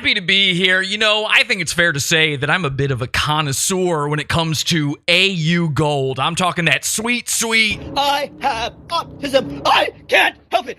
happy to be here. You know, I think it's fair to say that I'm a bit of a connoisseur when it comes to AuGold. I'm talking that sweet, sweet. I have autism. I can't help it.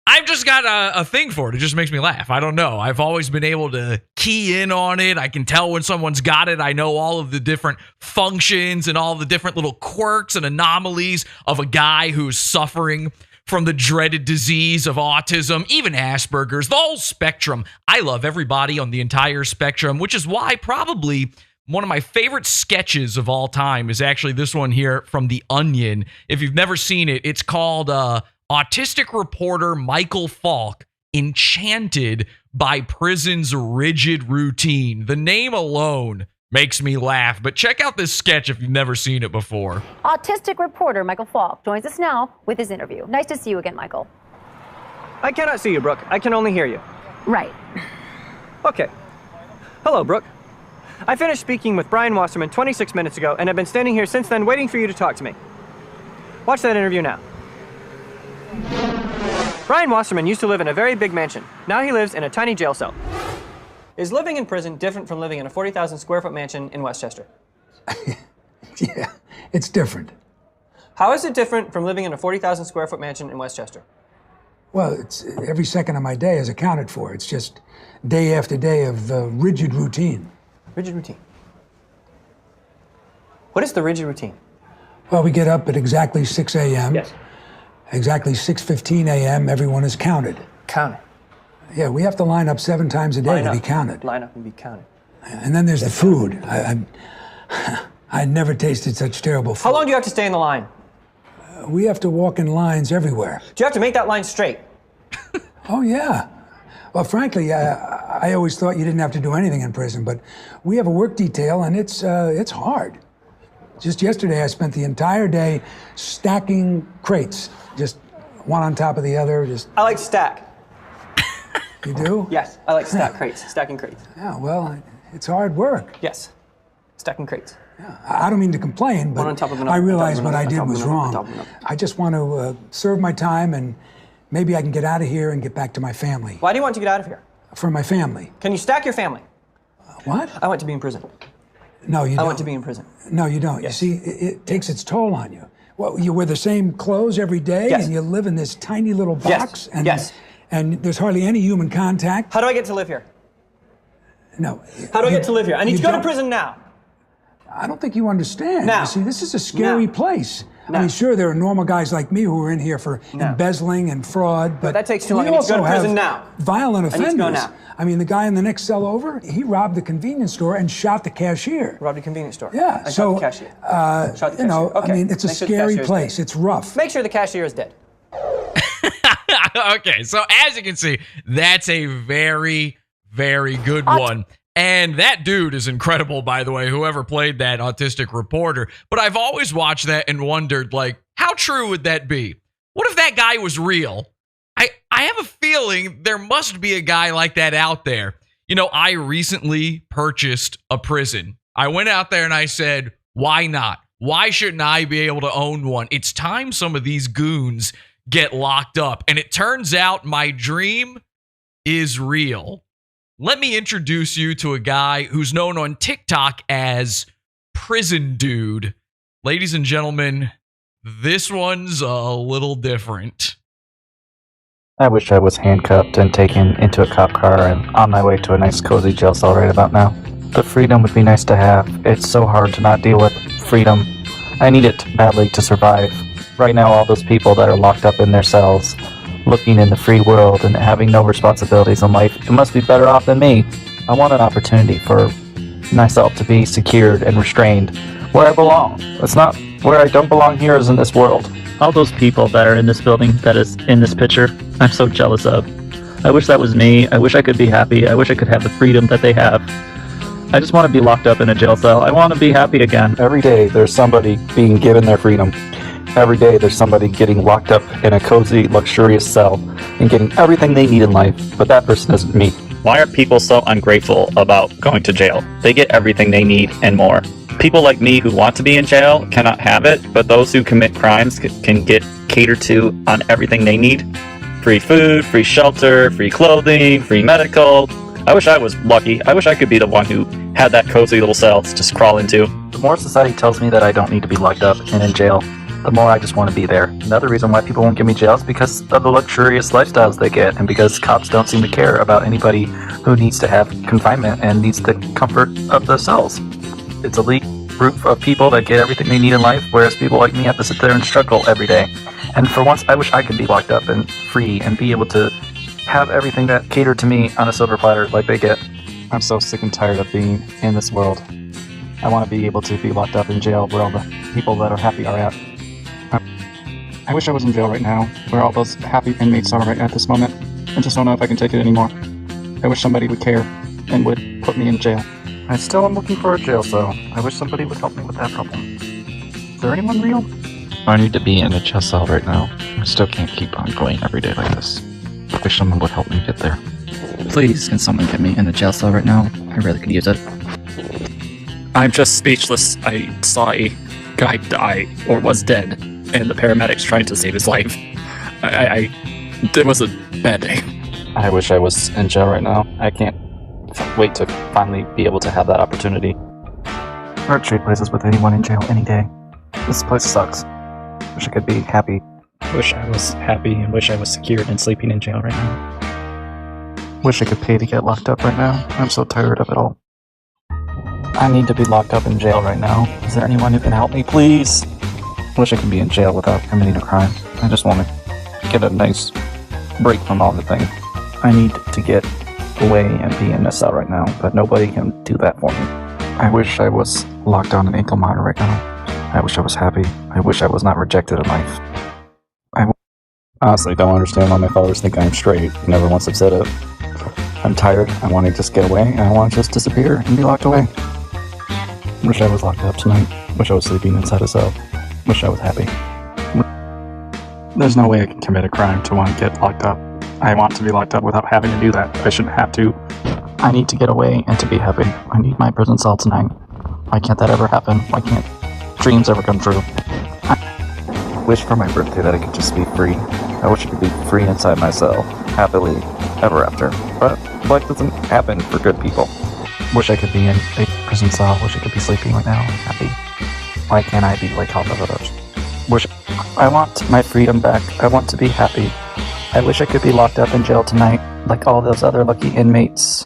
I've just got a thing for it. It just makes me laugh. I don't know. I've always been able to key in on it. I can tell when someone's got it. I know all of the different functions and all the different little quirks and anomalies of a guy who's suffering from the dreaded disease of autism, even Asperger's, the whole spectrum. I love everybody on the entire spectrum, which is why probably one of my favorite sketches of all time is actually this one here from The Onion. If you've never seen it, it's called Autistic Reporter Michael Falk Enchanted by Prison's Rigid Routine. The name alone makes me laugh, but check out this sketch if you've never seen it before. Autistic reporter Michael Falk joins us now with his interview. Nice to see you again, Michael. I cannot see you, Brooke. I can only hear you. Right. Okay. Hello, Brooke. I finished speaking with Brian Wasserman 26 minutes ago and have been standing here since then waiting for you to talk to me. Watch that interview now. Brian Wasserman used to live in a very big mansion. Now he lives in a tiny jail cell. Is living in prison different from living in a 40,000 square foot mansion in Westchester? Yeah, it's different. How is it different from living in a 40,000 square foot mansion in Westchester? Well, it's every second of my day is accounted for. It's just day after day of rigid routine. Rigid routine. What is the rigid routine? Well, we get up at exactly 6 a.m. Yes. Exactly 6:15 a.m. Everyone is counted. Counted. Yeah, we have to line up 7 times a day to be counted. Line up and be counted. And then there's the food. I never tasted such terrible food. How long do you have to stay in the line? We have to walk in lines everywhere. Do you have to make that line straight? Oh, yeah. Well, frankly, I always thought you didn't have to do anything in prison, but we have a work detail, and it's hard. Just yesterday, I spent the entire day stacking crates, just one on top of the other. I like to stack. You do? Yes, I like to stack crates, stacking crates. Yeah, well, it's hard work. Yes, stacking crates. Yeah. I don't mean to complain, but One on top of another, I realize on what top I of did another, was on top of wrong. another, on top of another. I just want to serve my time, and maybe I can get out of here and get back to my family. Why do you want to get out of here? For my family. Can you stack your family? What? I want to be in prison. No, you don't. I want to be in prison. No, you don't. Yes. You see, it takes its toll on you. Well, you wear the same clothes every day, Yes. and you live in this tiny little box, Yes. and there's hardly any human contact. How do I get to live here? No. How do I get to live here? I need you to go to don't- prison now. I don't think you understand. Now. You see, this is a scary Now. place. Now. I mean, sure, there are normal guys like me who are in here for Now. embezzling and fraud, but that takes too we long. I need to go to also prison have now. violent I need offenders. to go now. I mean, the guy in the next cell over, he robbed the convenience store and shot the cashier. Robbed a convenience store. Yeah, I so shot the cashier. Shot the you know, cashier. Okay. I mean, it's a Make sure the scary cashier's place. dead. It's rough. Make sure the cashier is dead. Okay, so as you can see, that's a very, very good one. And that dude is incredible, by the way, whoever played that autistic reporter. But I've always watched that and wondered, like, how true would that be? What if that guy was real? I have a feeling there must be a guy like that out there. You know, I recently purchased a prison. I went out there and I said, why not? Why shouldn't I be able to own one? It's time some of these goons get locked up. And it turns out my dream is real. Let me introduce you to a guy who's known on TikTok as Prisondude. Ladies and gentlemen, this one's a little different. I wish I was handcuffed and taken into a cop car and on my way to a nice cozy jail cell right about now. The freedom would be nice to have. It's so hard to not deal with freedom. I need it badly to survive. Right now, all those people that are locked up in their cells, looking in the free world and having no responsibilities in life, it must be better off than me. I want an opportunity for myself to be secured and restrained where I belong. It's not where I don't belong here is in this world. All those people that are in this building, that is in this picture, I'm so jealous of. I wish that was me. I wish I could be happy. I wish I could have the freedom that they have. I just want to be locked up in a jail cell. I want to be happy again. Every day there's somebody being given their freedom. Every day there's somebody getting locked up in a cozy, luxurious cell and getting everything they need in life, but that person isn't me. Why are people so ungrateful about going to jail? They get everything they need and more. People like me who want to be in jail cannot have it, but those who commit crimes can get catered to on everything they need. free food, free shelter, free clothing, free medical. I wish I was lucky. I wish I could be the one who had that cozy little cell to just crawl into. The more society tells me that I don't need to be locked up and in jail, the more I just want to be there. Another reason why people won't give me jail is because of the luxurious lifestyles they get, and because cops don't seem to care about anybody who needs to have confinement and needs the comfort of the cells. It's a elite group of people that get everything they need in life, whereas people like me have to sit there and struggle every day. And for once, I wish I could be locked up and free and be able to have everything that catered to me on a silver platter like they get. I'm so sick and tired of being in this world. I want to be able to be locked up in jail where all the people that are happy are at. I wish I was in jail right now, where all those happy inmates are right at this moment. I just don't know if I can take it anymore. I wish somebody would care and would put me in jail. I still am looking for a jail cell. I wish somebody would help me with that problem. Is there anyone real? I need to be in a jail cell right now. I still can't keep on going every day like this. I wish someone would help me get there. Please, can someone get me in a jail cell right now? I really could use it. I'm just speechless. I saw a guy die, or was dead, and the paramedics trying to save his life. It was a bad day. I wish I was in jail right now. I can't wait to finally be able to have that opportunity. I'd trade places with anyone in jail any day. This place sucks. Wish I could be happy. Wish I was happy and wish I was secured and sleeping in jail right now. Wish I could pay to get locked up right now. I'm so tired of it all. I need to be locked up in jail right now. Is there anyone who can help me, please? Wish I could be in jail without committing a crime. I just want to get a nice break from all the things. I need to get away and be in a cell right now, but nobody can do that for me. I wish I was locked on an ankle monitor right now. I wish I was happy. I wish I was not rejected in life. I honestly don't understand why my followers think I'm straight. Never once have said it. I'm tired. I want to just get away, and I want to just disappear and be locked away. Wish I was locked up tonight. Wish I was sleeping inside a cell. Wish I was happy. There's no way I can commit a crime to want to get locked up. I want to be locked up without having to do that. I shouldn't have to. I need to get away and to be happy. I need my prison cell tonight. Why can't that ever happen? Why can't dreams ever come true? I wish for my birthday that I could just be free. I wish I could be free inside my cell, happily, ever after. But life doesn't happen for good people. Wish I could be in a prison cell. Wish I could be sleeping right now, happy. Why can't I be like all the others? I want my freedom back. I want to be happy. I wish I could be locked up in jail tonight, like all those other lucky inmates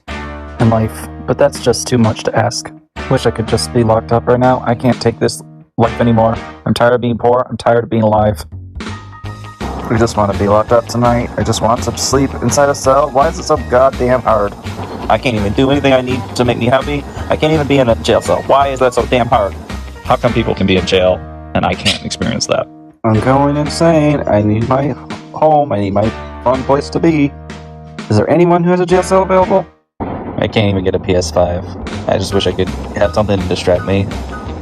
in life, but that's just too much to ask. Wish I could just be locked up right now. I can't take this life anymore. I'm tired of being poor. I'm tired of being alive. I just want to be locked up tonight. I just want to sleep inside a cell. Why is it so goddamn hard? I can't even do anything I need to make me happy. I can't even be in a jail cell. Why is that so damn hard? How come people can be in jail and I can't experience that? I'm going insane. I need my home. I need my fun place to be. Is there anyone who has a jail cell available? I can't even get a PS5. I just wish I could have something to distract me.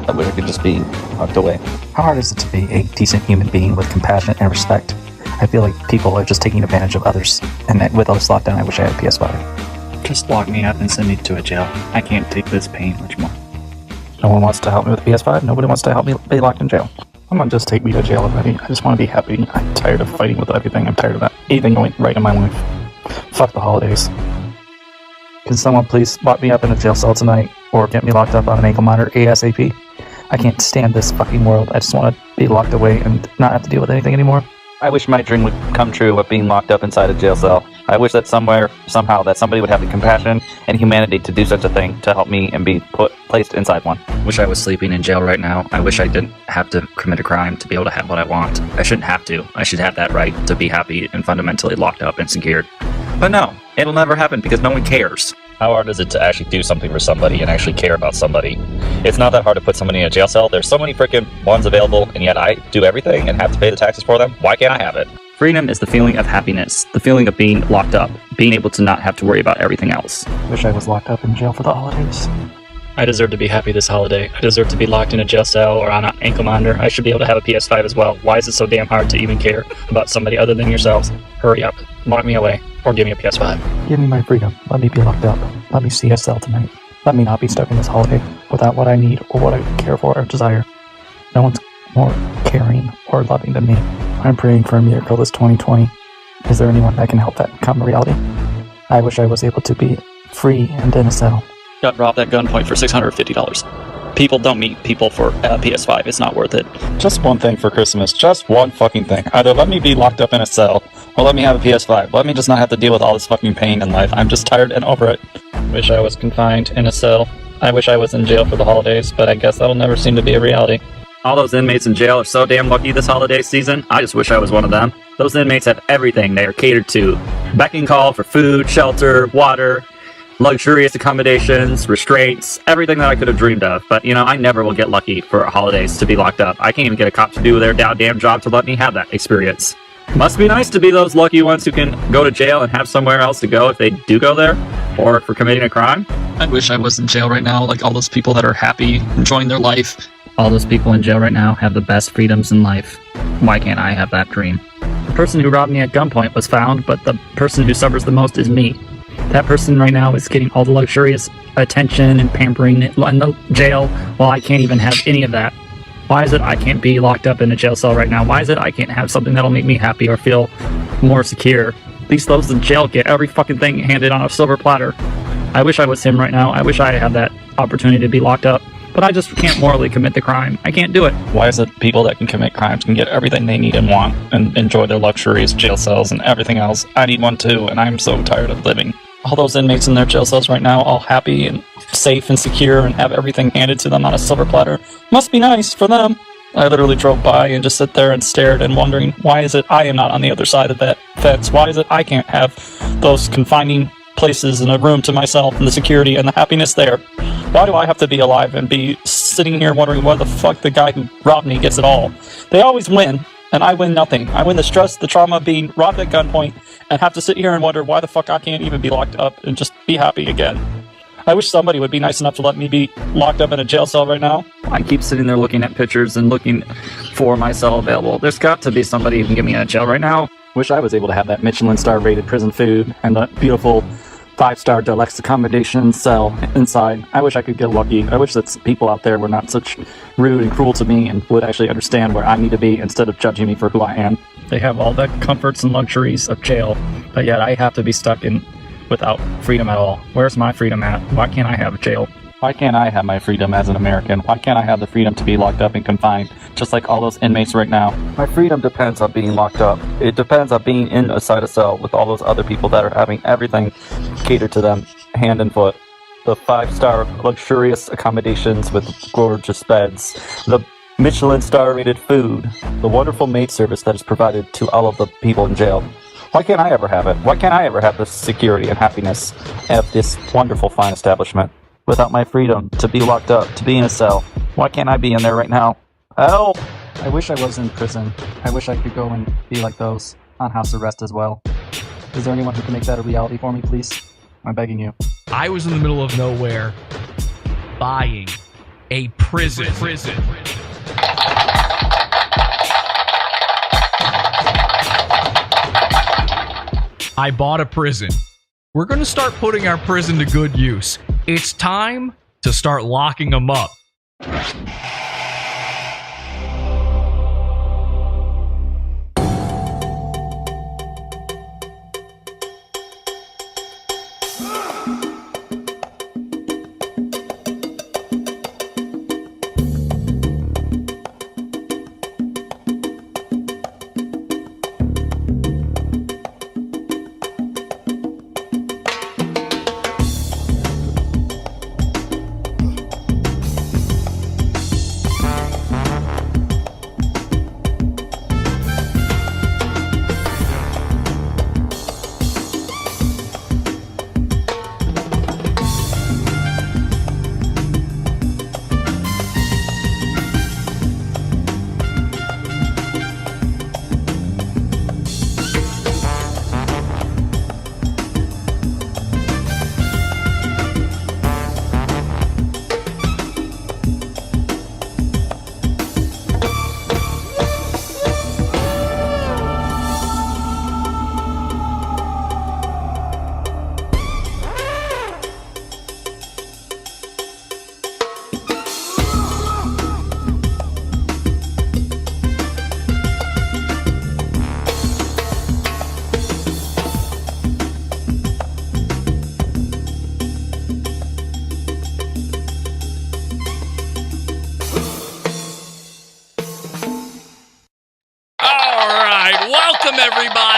I wish I could just be locked away. How hard is it to be a decent human being with compassion and respect? I feel like people are just taking advantage of others. And with all this lockdown, I wish I had a PS5. Just lock me up and send me to a jail. I can't take this pain much more. No one wants to help me with the PS5. Nobody wants to help me be locked in jail. Come on, just take me to jail already. I just want to be happy. I'm tired of fighting with everything. I'm tired of anything going right in my life. Fuck the holidays. Can someone please lock me up in a jail cell tonight? Or get me locked up on an ankle monitor ASAP? I can't stand this fucking world. I just want to be locked away and not have to deal with anything anymore. I wish my dream would come true of being locked up inside a jail cell. I wish that somehow, that somebody would have the compassion and humanity to do such a thing to help me and be placed inside one. Wish I was sleeping in jail right now. I wish I didn't have to commit a crime to be able to have what I want. I shouldn't have to. I should have that right to be happy and fundamentally locked up and secured. But no, it'll never happen because no one cares. How hard is it to actually do something for somebody and actually care about somebody? It's not that hard to put somebody in a jail cell. There's so many freaking ones available, and yet I do everything and have to pay the taxes for them. Why can't I have it? Freedom is the feeling of happiness, the feeling of being locked up, being able to not have to worry about everything else. Wish I was locked up in jail for the holidays. I deserve to be happy this holiday. I deserve to be locked in a jail cell or on an ankle monitor. I should be able to have a PS5 as well. Why is it so damn hard to even care about somebody other than yourselves? Hurry up, lock me away, or give me a PS5. Give me my freedom. Let me be locked up. Let me see a cell tonight. Let me not be stuck in this holiday without what I need or what I care for or desire. No one's more caring or loving than me. I'm praying for a miracle this 2020. Is there anyone that can help that become a reality? I wish I was able to be free and in a cell. Got robbed at gunpoint for $650. People don't meet people for PS5. It's not worth it. Just one thing for Christmas. Just one fucking thing. Either let me be locked up in a cell, or let me have a PS5. Let me just not have to deal with all this fucking pain in life. I'm just tired and over it. Wish I was confined in a cell. I wish I was in jail for the holidays, but I guess that'll never seem to be a reality. All those inmates in jail are so damn lucky this holiday season. I just wish I was one of them. Those inmates have everything they are catered to. Beck and call for food, shelter, water, luxurious accommodations, restraints, everything that I could have dreamed of. But, you know, I never will get lucky for holidays to be locked up. I can't even get a cop to do their goddamn job to let me have that experience. Must be nice to be those lucky ones who can go to jail and have somewhere else to go if they do go there, or for committing a crime. I wish I was in jail right now, like all those people that are happy, enjoying their life. All those people in jail right now have the best freedoms in life. Why can't I have that dream? The person who robbed me at gunpoint was found, but the person who suffers the most is me. That person right now is getting all the luxurious attention and pampering in the jail, while I can't even have any of that. Why is it I can't be locked up in a jail cell right now? Why is it I can't have something that'll make me happy or feel more secure? At least those in jail get every fucking thing handed on a silver platter. I wish I was him right now. I wish I had that opportunity to be locked up. But I just can't morally commit the crime. I can't do it. Why is it people that can commit crimes can get everything they need and want and enjoy their luxurious jail cells and everything else? I need one too, and I'm so tired of living. All those inmates in their jail cells right now, all happy and safe and secure and have everything handed to them on a silver platter. Must be nice for them. I literally drove by and just sit there and stared and wondering, why is it I am not on the other side of that fence? Why is it I can't have those confining places in a room to myself and the security and the happiness there? Why do I have to be alive and be sitting here wondering why the fuck the guy who robbed me gets it all? They always win, and I win nothing. I win the stress, the trauma of being robbed at gunpoint, and have to sit here and wonder why the fuck I can't even be locked up and just be happy again. I wish somebody would be nice enough to let me be locked up in a jail cell right now. I keep sitting there looking at pictures and looking for my cell available. There's got to be somebody who can get me out of jail right now. Wish I was able to have that Michelin star rated prison food and the beautiful 5-star deluxe accommodation cell inside. I wish I could get lucky. I wish that people out there were not such rude and cruel to me and would actually understand where I need to be instead of judging me for who I am. They have all the comforts and luxuries of jail, but yet I have to be stuck in without freedom at all. Where's my freedom at? Why can't I have jail? Why can't I have my freedom as an American? Why can't I have the freedom to be locked up and confined, just like all those inmates right now? My freedom depends on being locked up. It depends on being inside a cell with all those other people that are having everything catered to them, hand and foot. The 5-star luxurious accommodations with gorgeous beds, the Michelin star rated food, the wonderful maid service that is provided to all of the people in jail. Why can't I ever have it? Why can't I ever have the security and happiness of this wonderful fine establishment? Without my freedom to be locked up, to be in a cell. Why can't I be in there right now? Help! I wish I was in prison. I wish I could go and be like those, on house arrest as well. Is there anyone who can make that a reality for me, please? I'm begging you. I was in the middle of nowhere buying a prison. I bought a prison. We're going to start putting our prison to good use. It's time to start locking them up.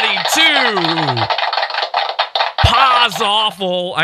everybody, to Oz Awful.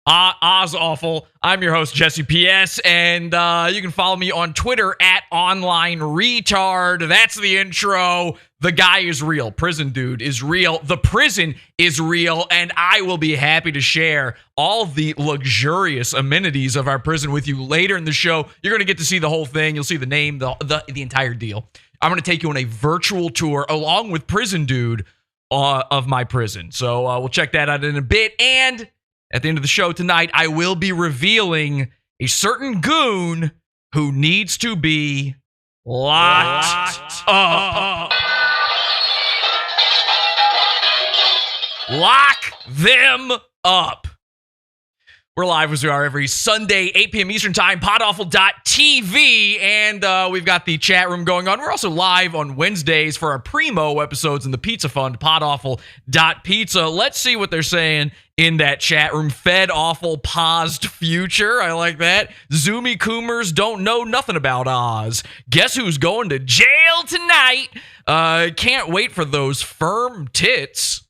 Oz Awful. I'm your host, Jesse PS, and you can follow me on Twitter at Online Retard. That's the intro. The guy is real. Prisondude is real. The prison is real, and I will be happy to share all the luxurious amenities of our prison with you later in the show. You're going to get to see the whole thing. You'll see the name, the entire deal. I'm going to take you on a virtual tour along with Prisondude of my prison. So we'll check that out in a bit. And at the end of the show tonight, I will be revealing a certain goon who needs to be locked up. Lock them up. We're live as we are every Sunday, 8 p.m. Eastern Time, podawful.tv, and we've got the chat room going on. We're also live on Wednesdays for our primo episodes in the Pizza Fund, podawful.pizza. Let's see what they're saying in that chat room. Fed Awful paused future. I like that. Zoomy Coomers don't know nothing about Oz. Guess who's going to jail tonight? Can't wait for those firm tits.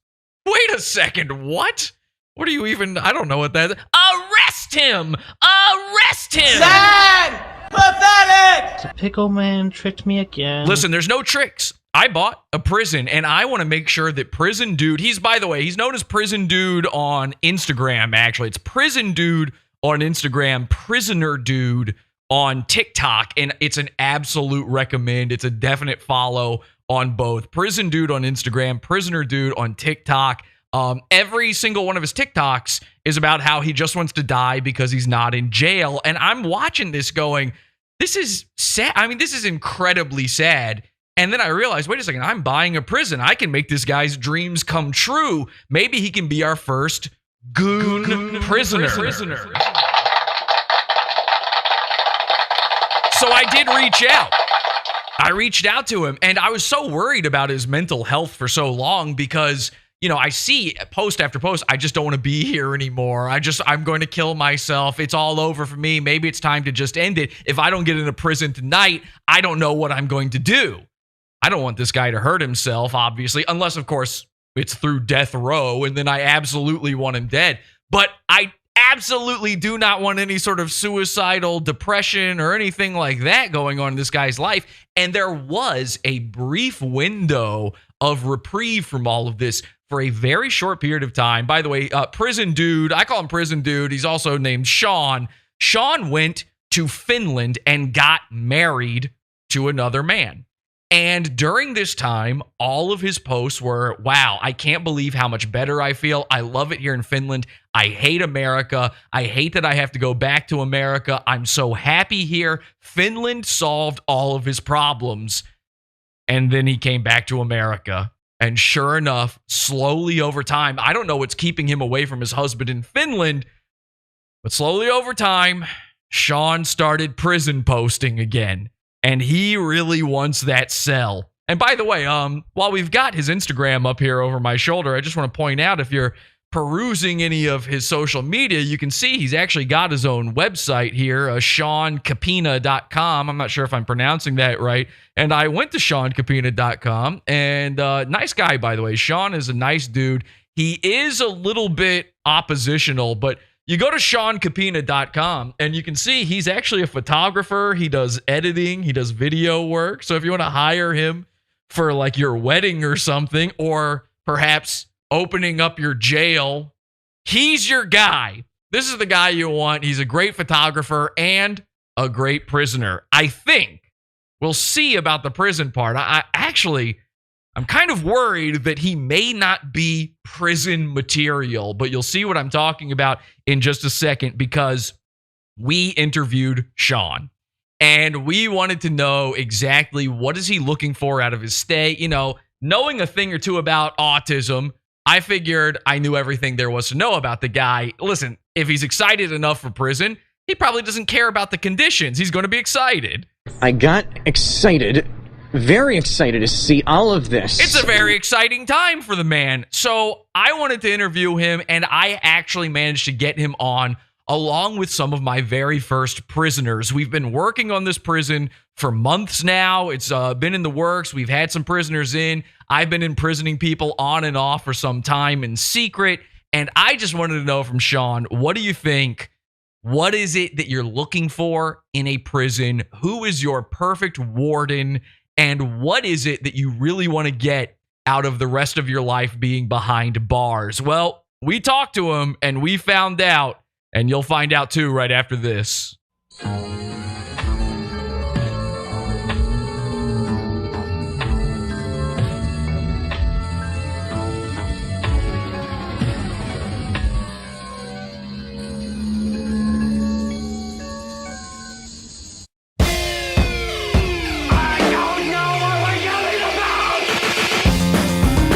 Wait a second, what? What are you even, I don't know what that is. Arrest him! Arrest him! Sad! Pathetic! The pickle man tricked me again. Listen, there's no tricks. I bought a prison, and I want to make sure that Prisondude, by the way, he's known as Prisondude on Instagram, actually. It's Prisondude on Instagram, Prisonerdude on TikTok, and it's an absolute recommend. It's a definite follow on both. Prisondude on Instagram, Prisonerdude on TikTok. Every single one of his TikToks is about how he just wants to die because he's not in jail. And I'm watching this going, this is sad. I mean, this is incredibly sad. And then I realized, wait a second, I'm buying a prison. I can make this guy's dreams come true. Maybe he can be our first goon prisoner. So I did reach out. I reached out to him, and I was so worried about his mental health for so long because, you know, I see post after post, I just don't want to be here anymore. I'm going to kill myself. It's all over for me. Maybe it's time to just end it. If I don't get into prison tonight, I don't know what I'm going to do. I don't want this guy to hurt himself, obviously, unless, of course, it's through death row, and then I absolutely want him dead. But I absolutely do not want any sort of suicidal depression or anything like that going on in this guy's life. And there was a brief window of reprieve from all of this for a very short period of time. By the way, Prisondude, I call him Prisondude. He's also named Sean. Sean went to Finland and got married to another man. And during this time, all of his posts were, wow, I can't believe how much better I feel. I love it here in Finland. I hate America. I hate that I have to go back to America. I'm so happy here. Finland solved all of his problems. And then he came back to America. And sure enough, slowly over time, I don't know what's keeping him away from his husband in Finland, but slowly over time, Sean started prison posting again. And he really wants that cell. And by the way, while we've got his Instagram up here over my shoulder, I just want to point out, if you're perusing any of his social media, you can see he's actually got his own website here, SeanCapina.com. I'm not sure if I'm pronouncing that right. And I went to SeanCapina.com, and nice guy, by the way. Sean is a nice dude. He is a little bit oppositional, but you go to SeanCapina.com, and you can see he's actually a photographer. He does editing. He does video work. So if you want to hire him for like your wedding or something, or perhaps opening up your jail, he's your guy. This is the guy you want. He's a great photographer and a great prisoner. I think we'll see about the prison part. I'm kind of worried that he may not be prison material, but you'll see what I'm talking about in just a second, because we interviewed Sean and we wanted to know exactly what is he looking for out of his stay. You know, knowing a thing or two about autism, I figured I knew everything there was to know about the guy. Listen, if he's excited enough for prison, he probably doesn't care about the conditions. He's going to be excited. I got excited. Very excited to see all of this. It's a very exciting time for the man. So I wanted to interview him, and I actually managed to get him on along with some of my very first prisoners. We've been working on this prison for months now. It's been in the works. We've had some prisoners in. I've been imprisoning people on and off for some time in secret. And I just wanted to know from Sean, what do you think? What is it that you're looking for in a prison? Who is your perfect warden? And what is it that you really want to get out of the rest of your life being behind bars? Well, we talked to him and we found out, and you'll find out too right after this.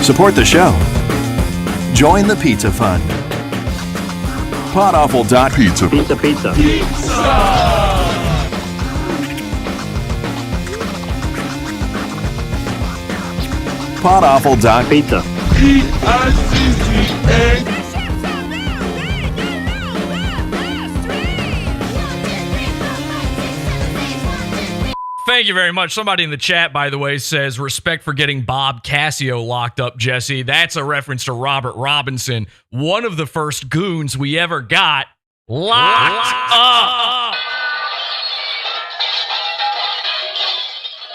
Support the show. Join the Pizza Fund. Podawful.pizza. Pizza, pizza. Podawful.pizza. Pizza. Thank you very much. Somebody in the chat, by the way, says, respect for getting Bob Cassio locked up, Jesse. That's a reference to Robert Robinson, one of the first goons we ever got locked up.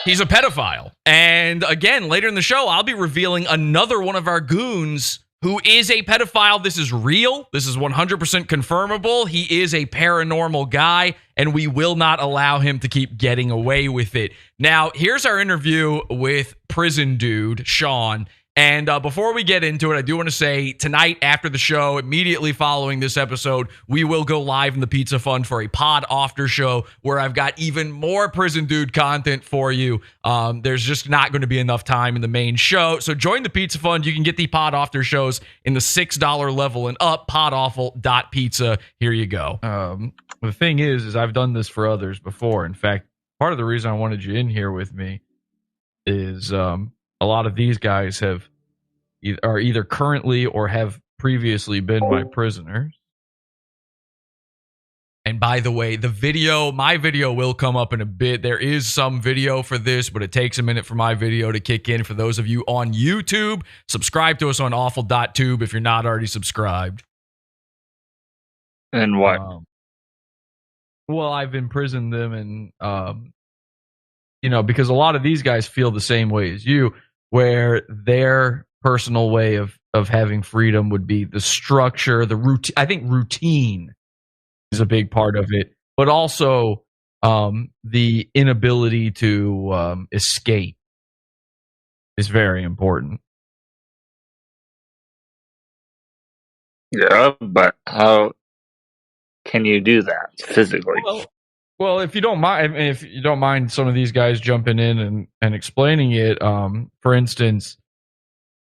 He's a pedophile. And again, later in the show, I'll be revealing another one of our goons who is a pedophile. This is real. This is 100% confirmable. He is a paranormal guy, and we will not allow him to keep getting away with it. Now, here's our interview with Prisondude, Sean. And before we get into it, I do want to say tonight after the show, immediately following this episode, we will go live in the Pizza Fund for a pod after show where I've got even more Prisondude content for you. There's just not going to be enough time in the main show. So join the Pizza Fund. You can get the pod after shows in the $6 level and up. Podawful.pizza. Here you go. The thing is I've done this for others before. In fact, part of the reason I wanted you in here with me is a lot of these guys are either currently or have previously been my prisoners. And by the way, my video will come up in a bit. There is some video for this, but it takes a minute for my video to kick in. For those of you on YouTube, subscribe to us on awful.tube if you're not already subscribed. And what? Well, I've imprisoned them and, because a lot of these guys feel the same way as you, where their personal way of having freedom would be the structure, the routine. I think routine is a big part of it, but also the inability to escape is very important. Yeah, but how can you do that physically? Well, if you don't mind some of these guys jumping in and explaining it, for instance,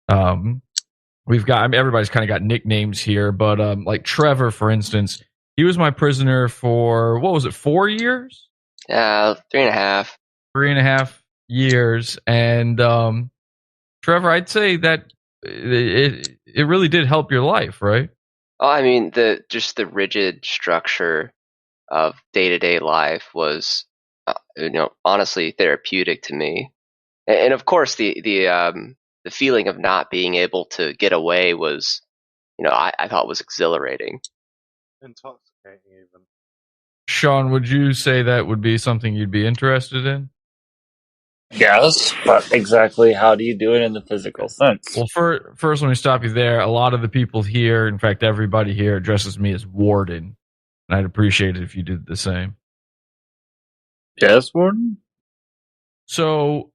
we've got, everybody's kind of got nicknames here, but like Trevor, for instance, he was my prisoner for, 4 years? 3.5. 3.5 years. And Trevor, I'd say that it really did help your life, right? Oh, I mean, the rigid structure of day-to-day life was, honestly therapeutic to me. And of course, the feeling of not being able to get away was, I thought was exhilarating. Intoxicating even. Sean, would you say that would be something you'd be interested in? Yes, but exactly how do you do it in the physical sense? Well, first, let me stop you there. A lot of the people here, in fact, everybody here addresses me as Warden. And I'd appreciate it if you did the same. Yes, Warden? So,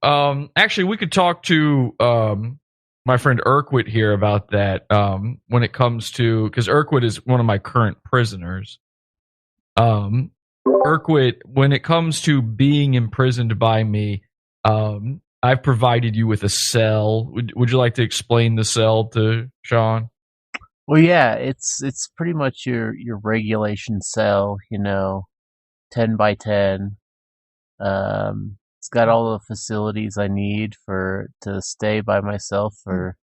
actually, we could talk to my friend Urquit here about that when it comes to, because Urquit is one of my current prisoners. Urquit, when it comes to being imprisoned by me, I've provided you with a cell. Would you like to explain the cell to Sean? Well, yeah, it's pretty much your regulation cell, 10 by 10. It's got all the facilities I need to stay by myself for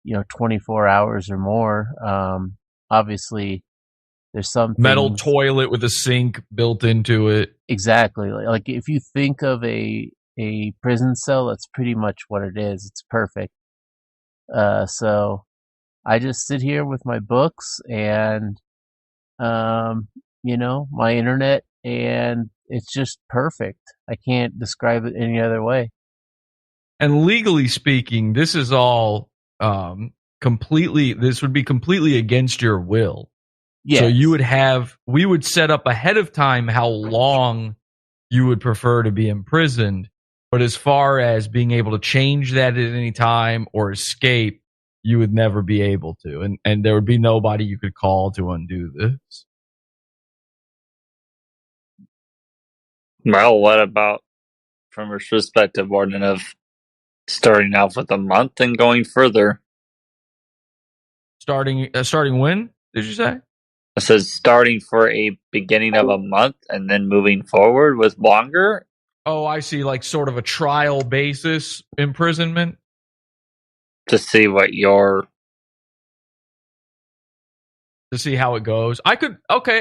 24 hours or more. Obviously, There's some metal things, toilet with a sink built into it. exactly like if you think of a prison cell, that's pretty much what it is. It's perfect. So I just sit here with my books and my internet, and it's just perfect. I can't describe it any other way. And legally speaking, this is all this would be completely against your will. Yes. So we would set up ahead of time how long you would prefer to be imprisoned. But as far as being able to change that at any time or escape, you would never be able to. And there would be nobody you could call to undo this. Well, what about from a perspective, Warden, of starting off with a month and going further? Starting when, did you say? It says starting for a beginning of a month and then moving forward with longer. Oh, I see. Like sort of a trial basis imprisonment. To see how it goes. Okay.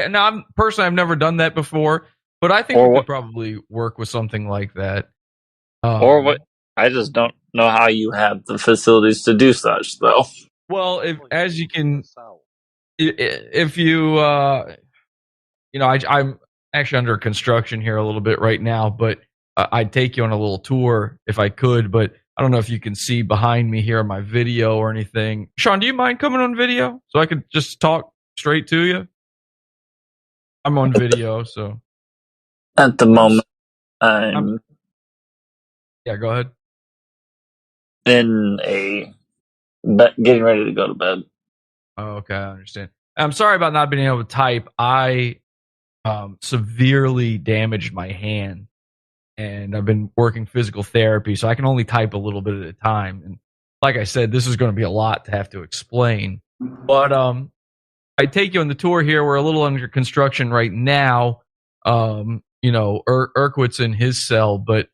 Now, I've never done that before, but I think we could probably work with something like that. Or what? I just don't know how you have the facilities to do such, though. Well, I'm actually under construction here a little bit right now, but I'd take you on a little tour if I could, but I don't know if you can see behind me here in my video or anything. Sean, do you mind coming on video so I could just talk straight to you? I'm on video, so. At the moment, yeah, go ahead. In getting ready to go to bed. Oh, okay, I understand. I'm sorry about not being able to type. I severely damaged my hand, and I've been working physical therapy, so I can only type a little bit at a time. And like I said, this is going to be a lot to have to explain. But I take you on the tour here. We're a little under construction right now. Urquhart's in his cell, but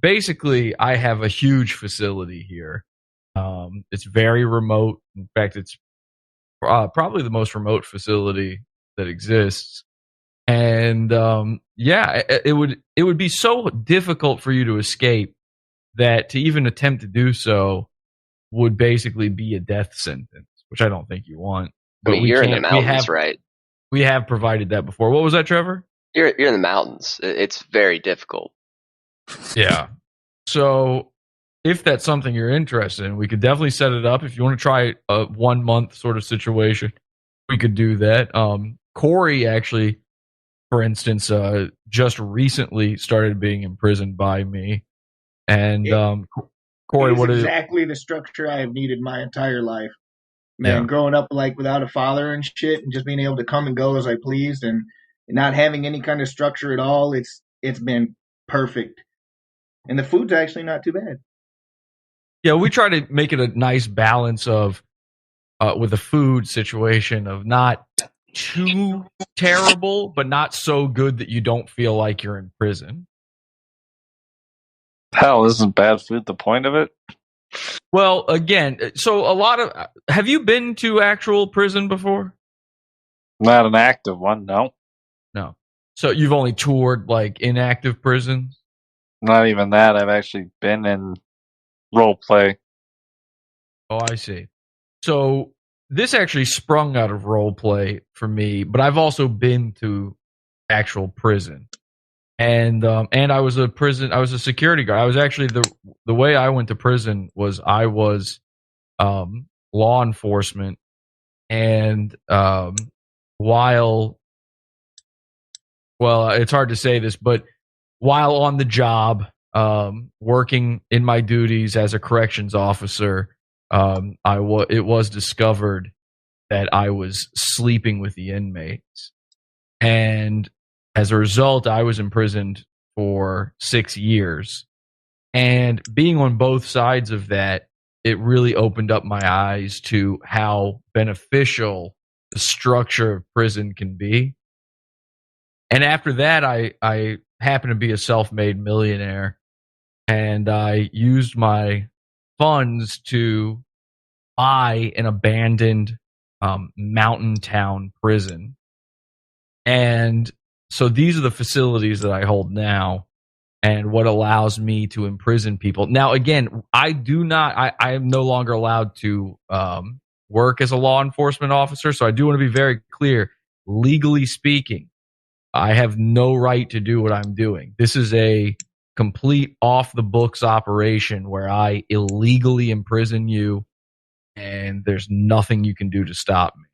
basically, I have a huge facility here. It's very remote. In fact, it's probably the most remote facility that exists. And it would be so difficult for you to escape that to even attempt to do so would basically be a death sentence, which I don't think you want. But you're in the mountains, right? We have provided that before. What was that, Trevor? You're in the mountains. It's very difficult. Yeah. So if that's something you're interested in, we could definitely set it up. If you want to try a 1 month sort of situation, we could do that. Corey actually, for instance, just recently started being imprisoned by me. And Corey, what is exactly the structure I have needed my entire life. Man, growing up like without a father and shit, and just being able to come and go as I pleased, and not having any kind of structure at all, it's been perfect. And the food's actually not too bad. Yeah, we try to make it a nice balance of with the food situation of not too terrible, but not so good that you don't feel like you're in prison. Hell, isn't bad food the point of it? Well, again, so have you been to actual prison before? Not an active one, no. No. So you've only toured like inactive prisons? Not even that. I've actually been in role play. Oh, I see. So this actually sprung out of role play for me, but I've also been to actual prison. And I was a security guard. I was actually the way I went to prison was I was law enforcement, and it's hard to say this, but while on the job, working in my duties as a corrections officer, it was discovered that I was sleeping with the inmates, and as a result, I was imprisoned for 6 years. And being on both sides of that, it really opened up my eyes to how beneficial the structure of prison can be. And after that, I happened to be a self-made millionaire, and I used my funds to buy an abandoned Mountain Town Prison. And so these are the facilities that I hold now and what allows me to imprison people. Now, again, I am no longer allowed to work as a law enforcement officer. So I do want to be very clear. Legally speaking, I have no right to do what I'm doing. This is a complete off the books operation where I illegally imprison you and there's nothing you can do to stop me.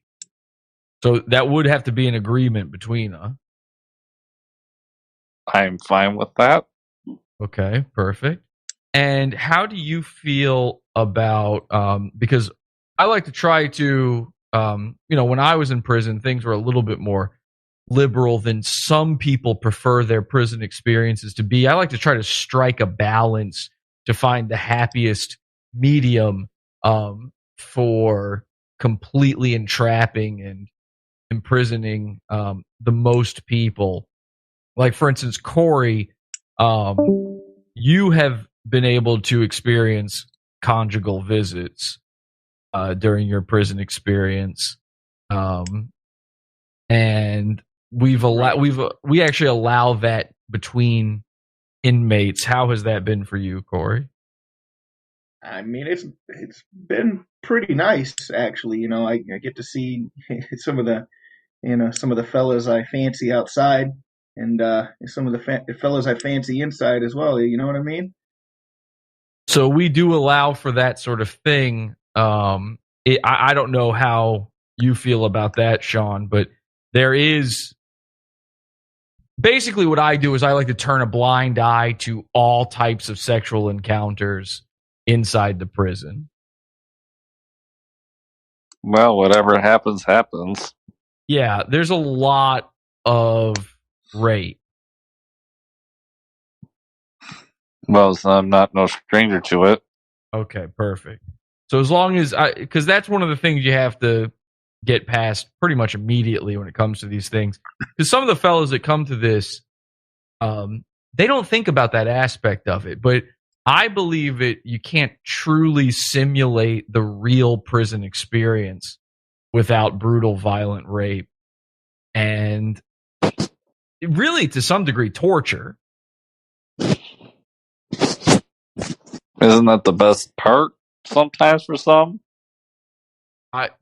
So that would have to be an agreement between us. I'm fine with that. Okay, perfect. And how do you feel about, because I like to try to, when I was in prison, things were a little bit more liberal than some people prefer their prison experiences to be. I like to try to strike a balance to find the happiest medium for completely entrapping and imprisoning the most people. Like, for instance, Corey, you have been able to experience conjugal visits during your prison experience, and we actually allow that between inmates. How has that been for you, Corey? I mean, it's been pretty nice, actually. I get to see some of the fellas I fancy outside, and some of the fellas I fancy inside as well. You know what I mean? So we do allow for that sort of thing. I don't know how you feel about that, Sean, but there is basically what I do is I like to turn a blind eye to all types of sexual encounters inside the prison. Well, whatever happens, happens. Yeah, there's a lot of rape. Well, so I'm not no stranger to it. Okay, perfect. So as long as because that's one of the things you have to get past pretty much immediately when it comes to these things. Because some of the fellows that come to this, they don't think about that aspect of it. But I believe that you can't truly simulate the real prison experience without brutal, violent rape. And really, to some degree, torture. Isn't that the best part sometimes for some?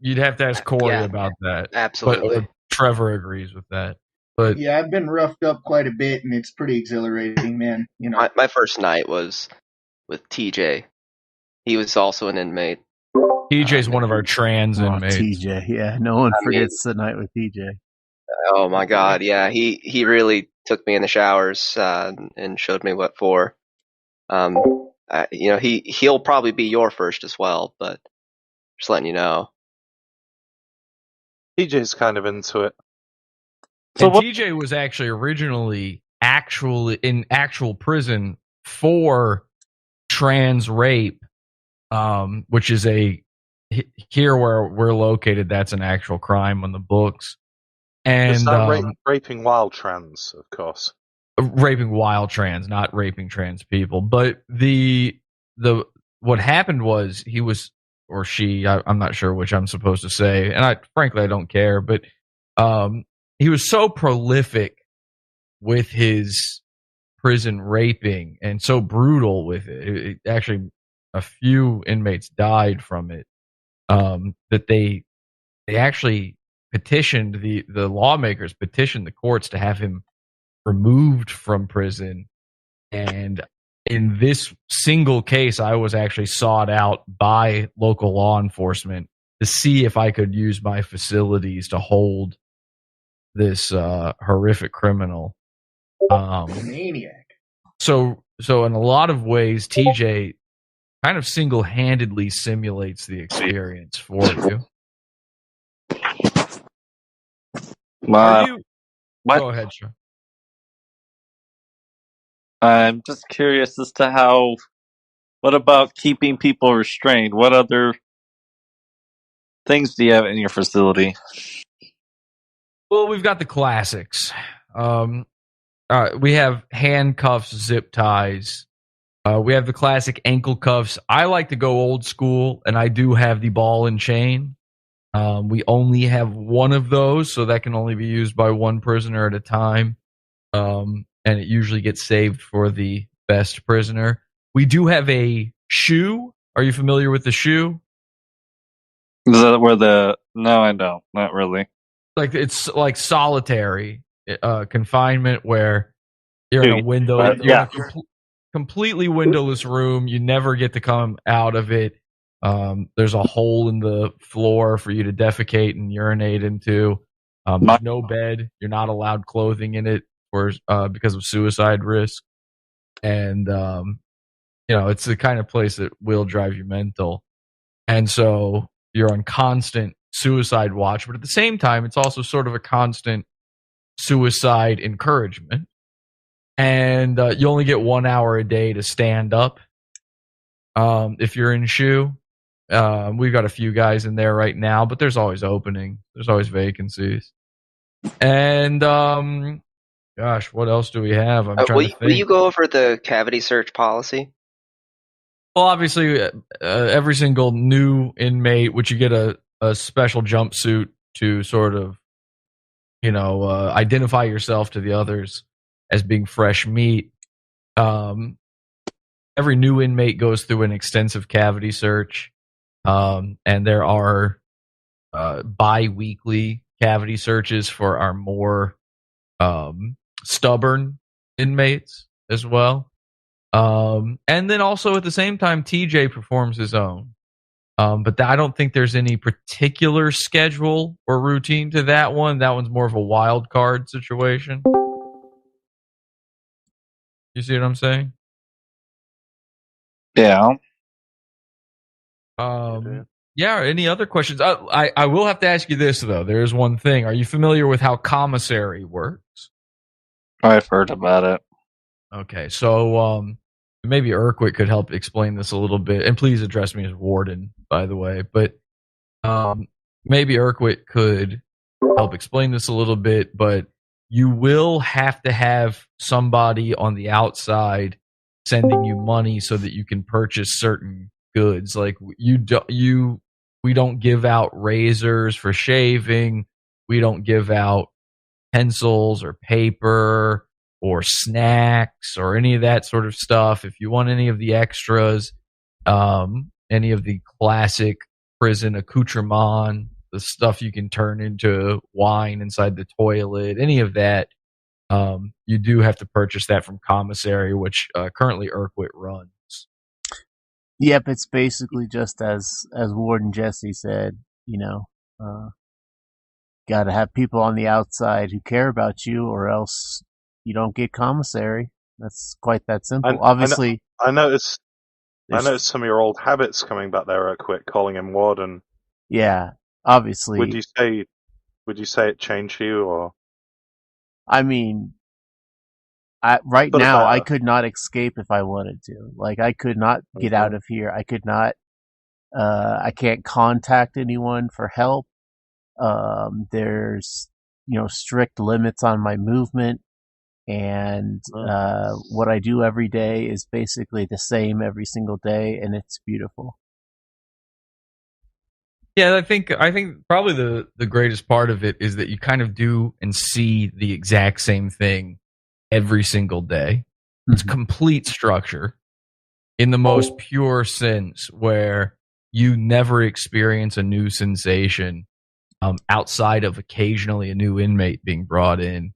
You'd have to ask Corey about that. Absolutely. But Trevor agrees with that. But yeah, I've been roughed up quite a bit, and it's pretty exhilarating, man. My first night was with TJ. He was also an inmate. TJ's one of our trans inmates. TJ, yeah. No one forgets the night with TJ. Oh my God, yeah. He really took me in the showers and showed me what for. He'll probably be your first as well, but just letting you know. TJ's kind of into it. And TJ was actually originally in actual prison for trans rape, which is here where we're located, that's an actual crime on the books. And it's not raping wild trans, of course. Raping wild trans, not raping trans people. But what happened was he was, or she, I'm not sure which I'm supposed to say, and frankly I don't care, but he was so prolific with his prison raping and so brutal with it. Actually, a few inmates died from it. That they actually petitioned the lawmakers petitioned the courts to have him removed from prison. And in this single case, I was actually sought out by local law enforcement to see if I could use my facilities to hold this horrific criminal. Maniac. So in a lot of ways, TJ kind of single-handedly simulates the experience for you. Go ahead, sure. I'm just curious as to what about keeping people restrained? What other things do you have in your facility? Well, we've got the classics. We have handcuffs, zip ties. We have the classic ankle cuffs. I like to go old school, and I do have the ball and chain. We only have one of those, so that can only be used by one prisoner at a time. And it usually gets saved for the best prisoner. We do have a shoe. Are you familiar with the shoe? Is that where No, I don't. Not really. Like it's like solitary confinement where you're in a window. You're in a completely windowless room. You never get to come out of it. There's a hole in the floor for you to defecate and urinate into. There's no bed. You're not allowed clothing in it because of suicide risk. And it's the kind of place that will drive you mental. And so you're on constant suicide watch, but at the same time, it's also sort of a constant suicide encouragement. And you only get 1 hour a day to stand up if you're in SHU. We've got a few guys in there right now, but there's always opening. There's always vacancies. And gosh, what else do we have? I'm trying to think. Will you go over the cavity search policy? Well, obviously, every single new inmate, which you get a special jumpsuit to sort of, identify yourself to the others as being fresh meat. Every new inmate goes through an extensive cavity search, and there are bi-weekly cavity searches for our more stubborn inmates as well. And then also at the same time, TJ performs his own. But I don't think there's any particular schedule or routine to that one. That one's more of a wild card situation. You see what I'm saying? Yeah. Yeah. Any other questions? I will have to ask you this though. There is one thing. Are you familiar with how commissary works? I've heard about it. Okay, so maybe Urquit could help explain this a little bit, and please address me as Warden, by the way. But maybe Urquit could help explain this a little bit. But you will have to have somebody on the outside sending you money so that you can purchase certain goods. Like we don't give out razors for shaving. We don't give out pencils or paper or snacks or any of that sort of stuff. If you want any of the extras, any of the classic prison accoutrement, the stuff you can turn into wine inside the toilet, any of that, you do have to purchase that from commissary, which currently Urquit runs. Yep, it's basically just as Warden Jesse said, got to have people on the outside who care about you, or else you don't get commissary. That's quite that simple. Obviously, I noticed some of your old habits coming back there. Quick, calling him Warden. Yeah, obviously. Would you say it changed you, or? I mean, right now I could not escape if I wanted to. Like, I could not get out of here. I could not. I can't contact anyone for help. There's strict limits on my movement, and what I do every day is basically the same every single day, and it's beautiful. Yeah, I think probably the greatest part of it is that you kind of do and see the exact same thing every single day. It's complete structure in the most pure sense, where you never experience a new sensation outside of occasionally a new inmate being brought in.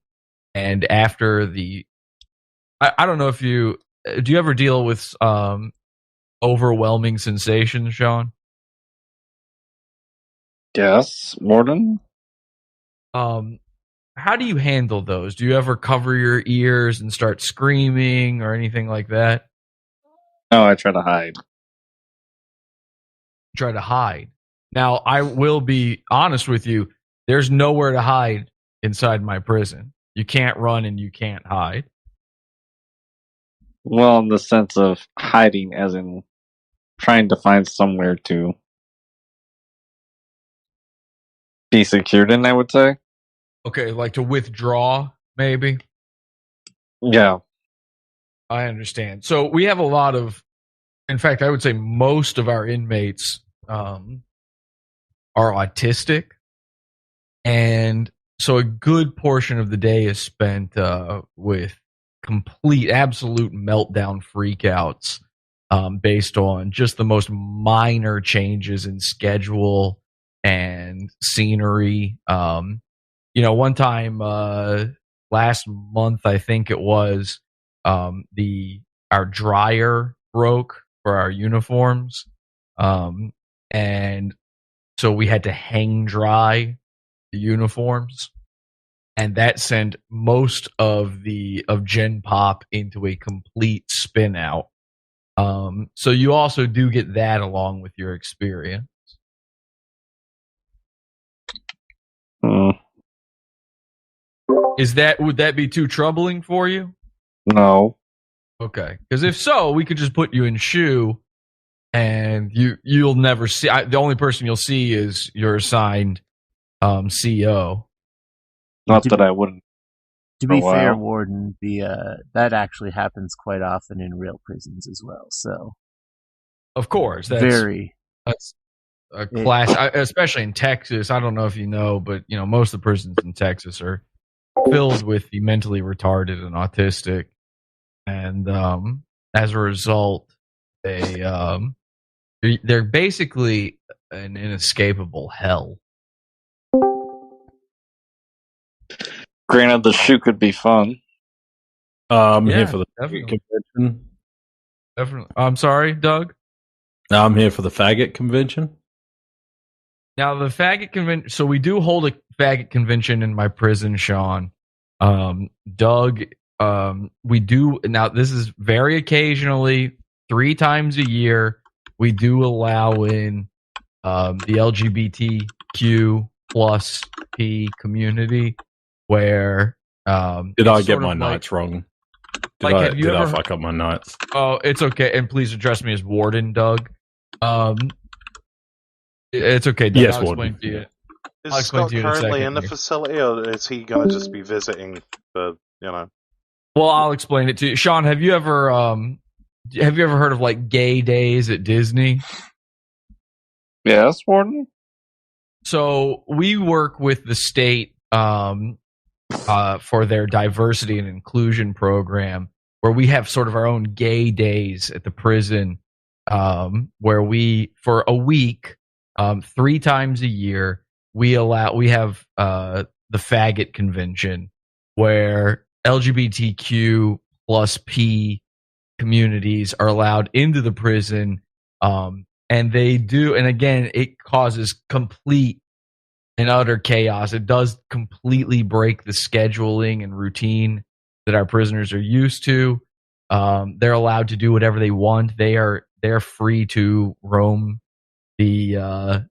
And after I don't know if do you ever deal with overwhelming sensations, Sean? Yes, Warden. How do you handle those? Do you ever cover your ears and start screaming or anything like that? No, I try to hide. Try to hide. Now, I will be honest with you. There's nowhere to hide inside my prison. You can't run and you can't hide. Well, in the sense of hiding, as in trying to find somewhere to be secured in, I would say. Okay, like to withdraw, maybe? Yeah. I understand. So we have a lot of, in fact, I would say most of our inmates are autistic, and so a good portion of the day is spent with complete, absolute meltdown freakouts based on just the most minor changes in schedule and scenery. One time last month, I think it was, our dryer broke for our uniforms, and so we had to hang dry the uniforms, and that sent most of Gen Pop into a complete spin out. So you also do get that along with your experience. Would that be too troubling for you? No. Okay, because if so, we could just put you in SHU, and you'll never see. The only person you'll see is your assigned CO. Not that I wouldn't. To be fair, Warden, that actually happens quite often in real prisons as well. So, of course, that's a class, especially in Texas. I don't know if you know, but most of the prisons in Texas are filled with the mentally retarded and autistic, and as a result, they're basically an inescapable hell. Granted, the SHU could be fun. I'm here for the faggot convention. Definitely. I'm sorry, Doug? I'm here for the faggot convention. Now, the faggot convention... So we do hold a faggot convention in my prison, Sean. Doug, we do... Now, this is very occasionally, 3 times a year, we do allow in the LGBTQ plus P community, where did I get my nights wrong? Did I fuck up my nights? Oh, it's okay, and please address me as Warden, Doug. It's okay, Doug. Yes, I'll Warden. explain to you. Is Scott currently in the facility, or is he going to just be visiting the, Well, I'll explain it to you. Sean, have you ever heard of like gay days at Disney? Yes, Warden. So we work with the state for their diversity and inclusion program, where we have sort of our own gay days at the prison, where we, for a week, 3 times a year, we have the faggot convention, where LGBTQ plus P communities are allowed into the prison, and they do, and again, it causes complete and utter chaos. It does completely break the scheduling and routine that our prisoners are used to. They're allowed to do whatever they want. They're free to roam the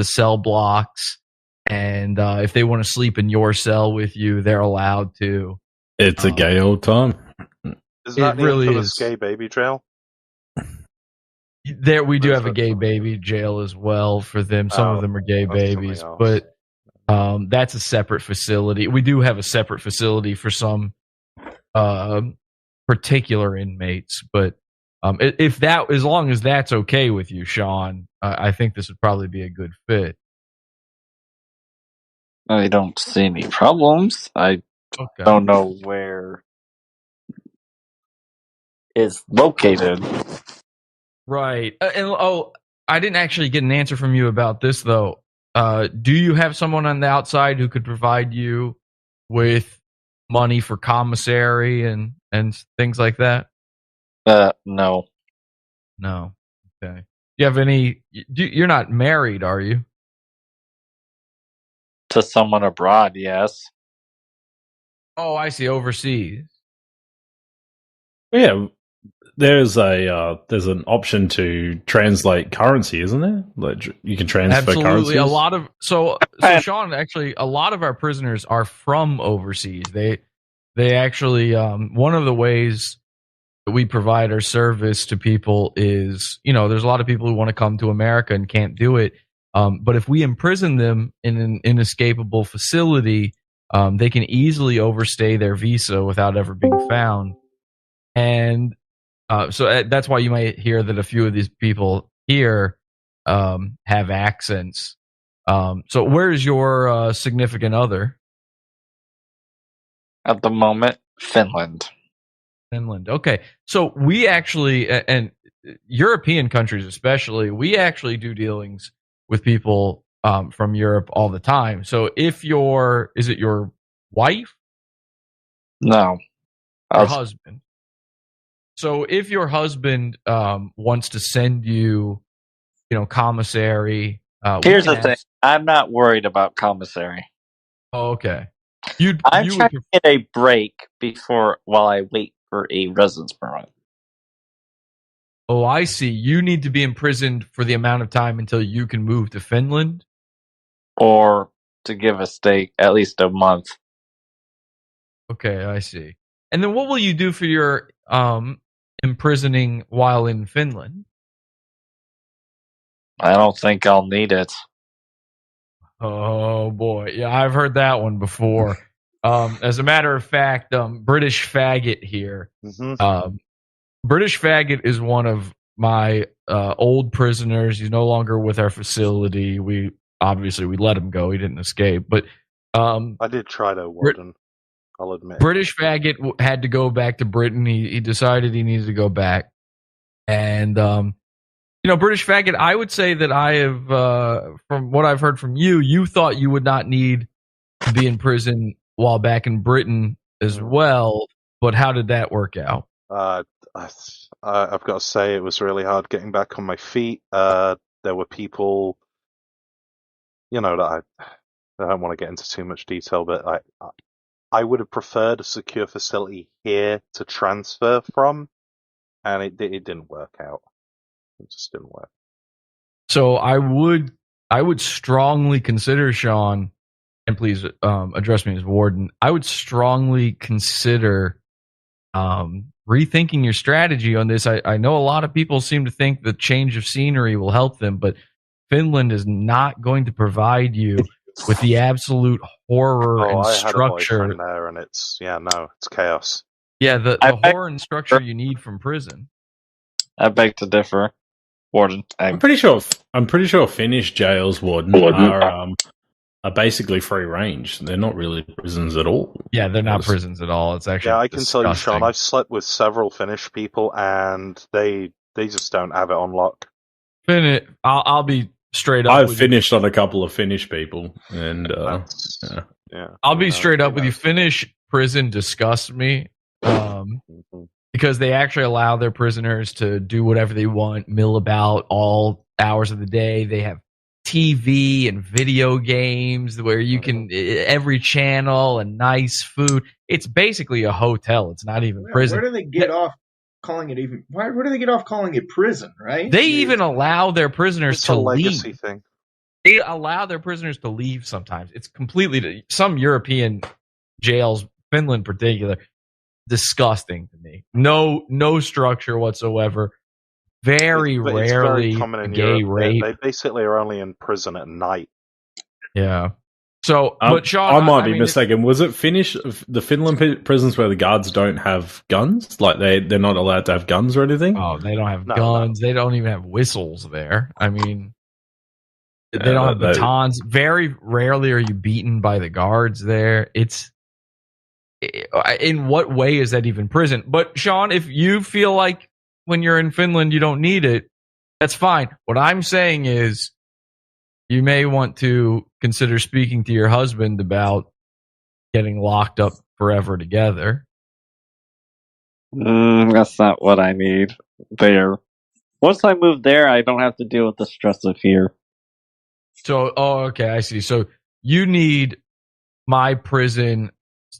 cell blocks, and if they want to sleep in your cell with you, they're allowed to. It's a gay old time. Is that it really the is. gay baby jail? There, we do have a gay baby jail as well for them. Some of them are gay babies, but that's a separate facility. We do have a separate facility for some particular inmates, but as long as that's okay with you, Sean, I think this would probably be a good fit. I don't see any problems. I don't know where it's located. Right. I didn't actually get an answer from you about this, though. Do you have someone on the outside who could provide you with money for commissary and things like that? No. No. Okay. Do you have any... You're not married, are you? To someone abroad, yes. Oh, I see. Overseas. Yeah. There's an option to translate currency, isn't there? Like you can transfer Absolutely. currencies. So Sean, actually, a lot of our prisoners are from overseas. They actually, one of the ways that we provide our service to people is, there's a lot of people who want to come to America and can't do it. But if we imprison them in an inescapable facility, they can easily overstay their visa without ever being found. And so that's why you might hear that a few of these people here have accents. So where's your significant other? At the moment, Finland. Finland. Okay. So we actually, and European countries especially, we actually do dealings with people from Europe all the time. So if is it your wife? No. Your husband. So if your husband wants to send you, commissary. Here's the thing. I'm not worried about commissary. Oh, okay. I'm trying to get a break while I wait for a residence permit. Oh, I see. You need to be imprisoned for the amount of time until you can move to Finland? Or to give a stay at least a month. Okay, I see. And then what will you do for your imprisoning while in Finland? I don't think I'll need it. Oh boy, yeah, I've heard that one before. As a matter of fact, British Faggot here. British Faggot is one of my old prisoners. He's no longer with our facility. We let him go. He didn't escape, but I did try to warden. I'll admit. British Faggot had to go back to Britain. He decided he needed to go back, and British Faggot, I would say that I have, from what I've heard from you, you thought you would not need to be in prison while back in Britain as well. But how did that work out? I've got to say it was really hard getting back on my feet. There were people, that I don't want to get into too much detail, but I would have preferred a secure facility here to transfer from, and it didn't work out. It just didn't work. So I would strongly consider, Sean, and please address me as warden. I would strongly consider rethinking your strategy on this. I know a lot of people seem to think the change of scenery will help them, but Finland is not going to provide you with the absolute horror and structure. I had a boyfriend there, and it's chaos. Yeah, the horror and structure you need from prison. I beg to differ. Warden, I'm pretty sure Finnish jails, warden, are basically free range. They're not really prisons at all. Yeah, they're not prisons at all. It's actually I can tell you, Sean. I've slept with several Finnish people, and they just don't have it on lock. I'll be straight up. I've finished on a couple of Finnish people, and I'll be straight up with you. Finnish prison disgusts me. Because they actually allow their prisoners to do whatever they want, mill about all hours of the day. They have TV and video games where you can every channel and nice food. It's basically a hotel. It's not even prison. Where do they get off calling it even? Where do they get off calling it prison? Right? They even allow their prisoners to legacy leave. Thing. They allow their prisoners to leave sometimes. It's completely some European jails, Finland in particular. Disgusting to me. No structure whatsoever. Very rarely very common in gay Europe. rape. They basically are only in prison at night. Yeah. So, but Sean, I might be mistaken. Was it the Finland prisons where the guards don't have guns? Like they're not allowed to have guns or anything? Oh, they don't have guns. No. They don't even have whistles there. I mean, they don't have batons. Very rarely are you beaten by the guards there. In what way is that even prison? But Sean, if you feel like when you're in Finland you don't need it, that's fine. What I'm saying is you may want to consider speaking to your husband about getting locked up forever together. That's not what I need there. Once I move there, I don't have to deal with the stress of here. So, okay, I see. So you need my prison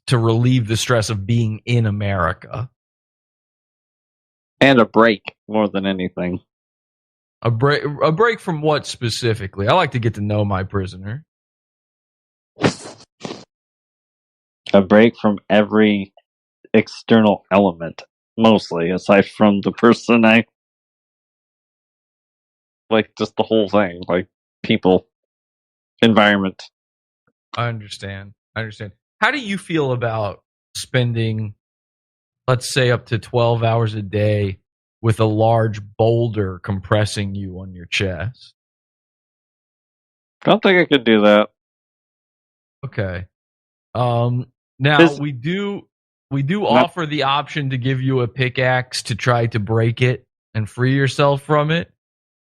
to relieve the stress of being in America. And a break, more than anything. A break from what specifically? I like to get to know my prisoner. A break from every external element, mostly, aside from the person like just the whole thing, like people, environment. I understand. How do you feel about spending, let's say, up to 12 hours a day with a large boulder compressing you on your chest? don't think I could do that. Okay. Now we do offer the option to give you a pickaxe to try to break it and free yourself from it.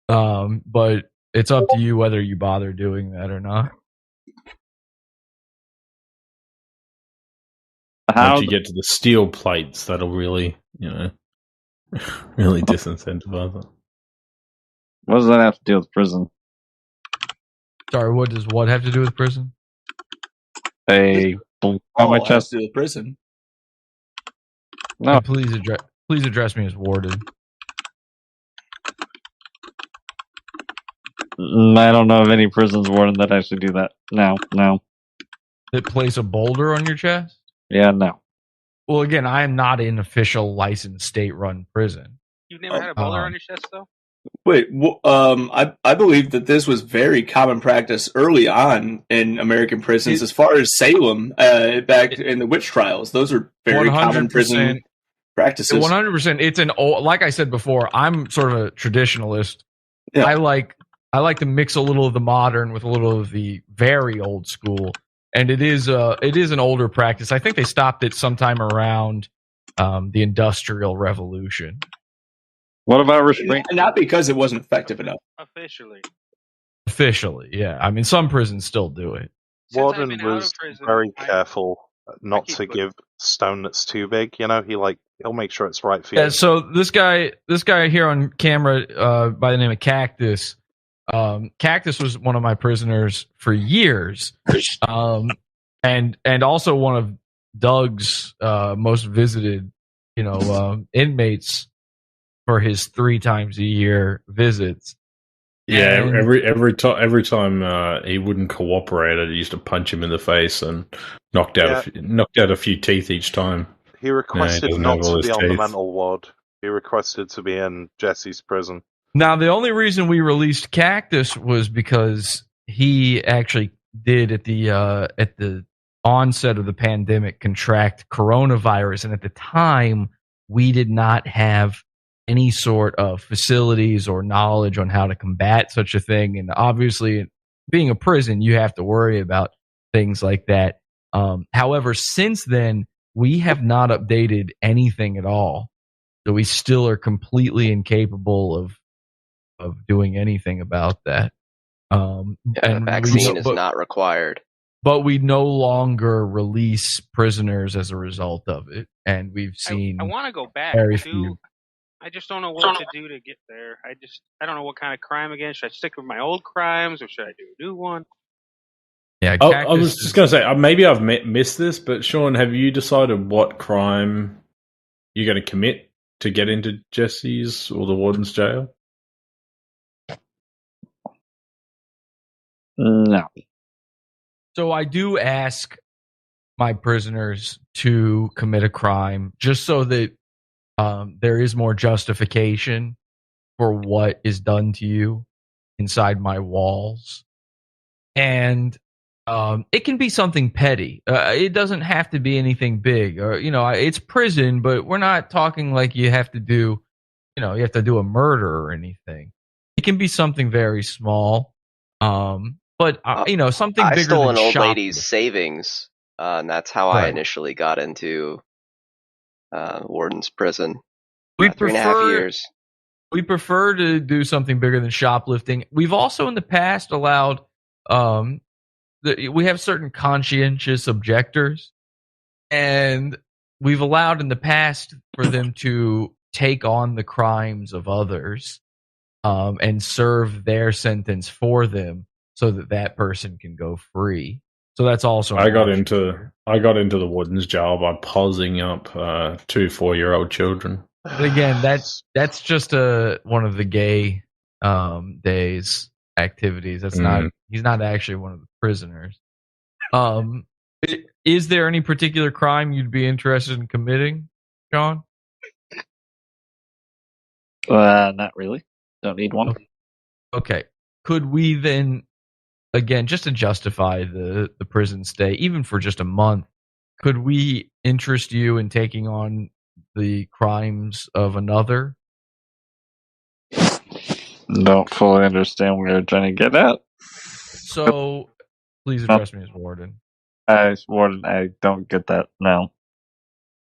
But it's up to you whether you bother doing that or not. Once you get to the steel plates, that'll really, really disincentivize it. What does that have to do with prison? Sorry, what does what have to do with prison? On my chest. To do with prison. No. And please address me as warden. I don't know of any prisons warden that actually do that. No. That place a boulder on your chest? Yeah, no. Well, again, I am not an official licensed state-run prison. You've never had a boulder on your chest, though? Wait, I believe that this was very common practice early on in American prisons, as far as Salem, back in the witch trials. Those are very common prison practices. 100%. It's an old, like I said before, I'm sort of a traditionalist. Yeah. I like to mix a little of the modern with a little of the very old school, and it is an older practice. I think they stopped it sometime around the Industrial Revolution. What about restraint? Not because it wasn't effective enough. Officially, yeah. I mean, some prisons still do it. Warden was very careful not to give stone that's too big. He'll make sure it's right for you. Yeah. So this guy here on camera, by the name of Cactus. Cactus was one of my prisoners for years, and also one of Doug's most visited, inmates for his 3 times a year visits. Yeah, and every time he wouldn't cooperate, I used to punch him in the face and knocked out a few teeth each time. He requested not to be on the mental ward. He requested to be in Jesse's prison. Now, the only reason we released Cactus was because he actually did at the onset of the pandemic contract coronavirus, and at the time we did not have any sort of facilities or knowledge on how to combat such a thing. And obviously, being a prison, you have to worry about things like that. However, since then, we have not updated anything at all. So we still are completely incapable of doing anything about that. And a vaccine is not required. But we no longer release prisoners as a result of it. And we've seen I want to go back, very too. few. I just don't know what to do to get there. I don't know what kind of crime again. Should I stick with my old crimes or should I do a new one? Yeah, I was just going to say, maybe I've missed this, but Sean, have you decided what crime you're going to commit to get into Jesse's or the warden's jail? No. So I do ask my prisoners to commit a crime just so that there is more justification for what is done to you inside my walls. And it can be something petty. It doesn't have to be anything big. It's prison, but we're not talking like you have to do a murder or anything. It can be something very small. But something bigger. I stole than an old shoplifting. lady's savings, and that's how I initially got into warden's prison. We 3.5 years. We prefer to do something bigger than shoplifting. We've also in the past allowed. We have certain conscientious objectors, and we've allowed in the past for them to take on the crimes of others, and serve their sentence for them, so that person can go free. So that's also. I got into the warden's jail by pausing up 2 4-year-old children. But again, that's just one of the gay days activities. That's not. He's not actually one of the prisoners. Is there any particular crime you'd be interested in committing, John? Not really. Don't need one. Okay. Could we then, again, just to justify the prison stay, even for just a month, could we interest you in taking on the crimes of another? Don't fully understand what you're trying to get at. So please address me as warden. Warden, I don't get that now.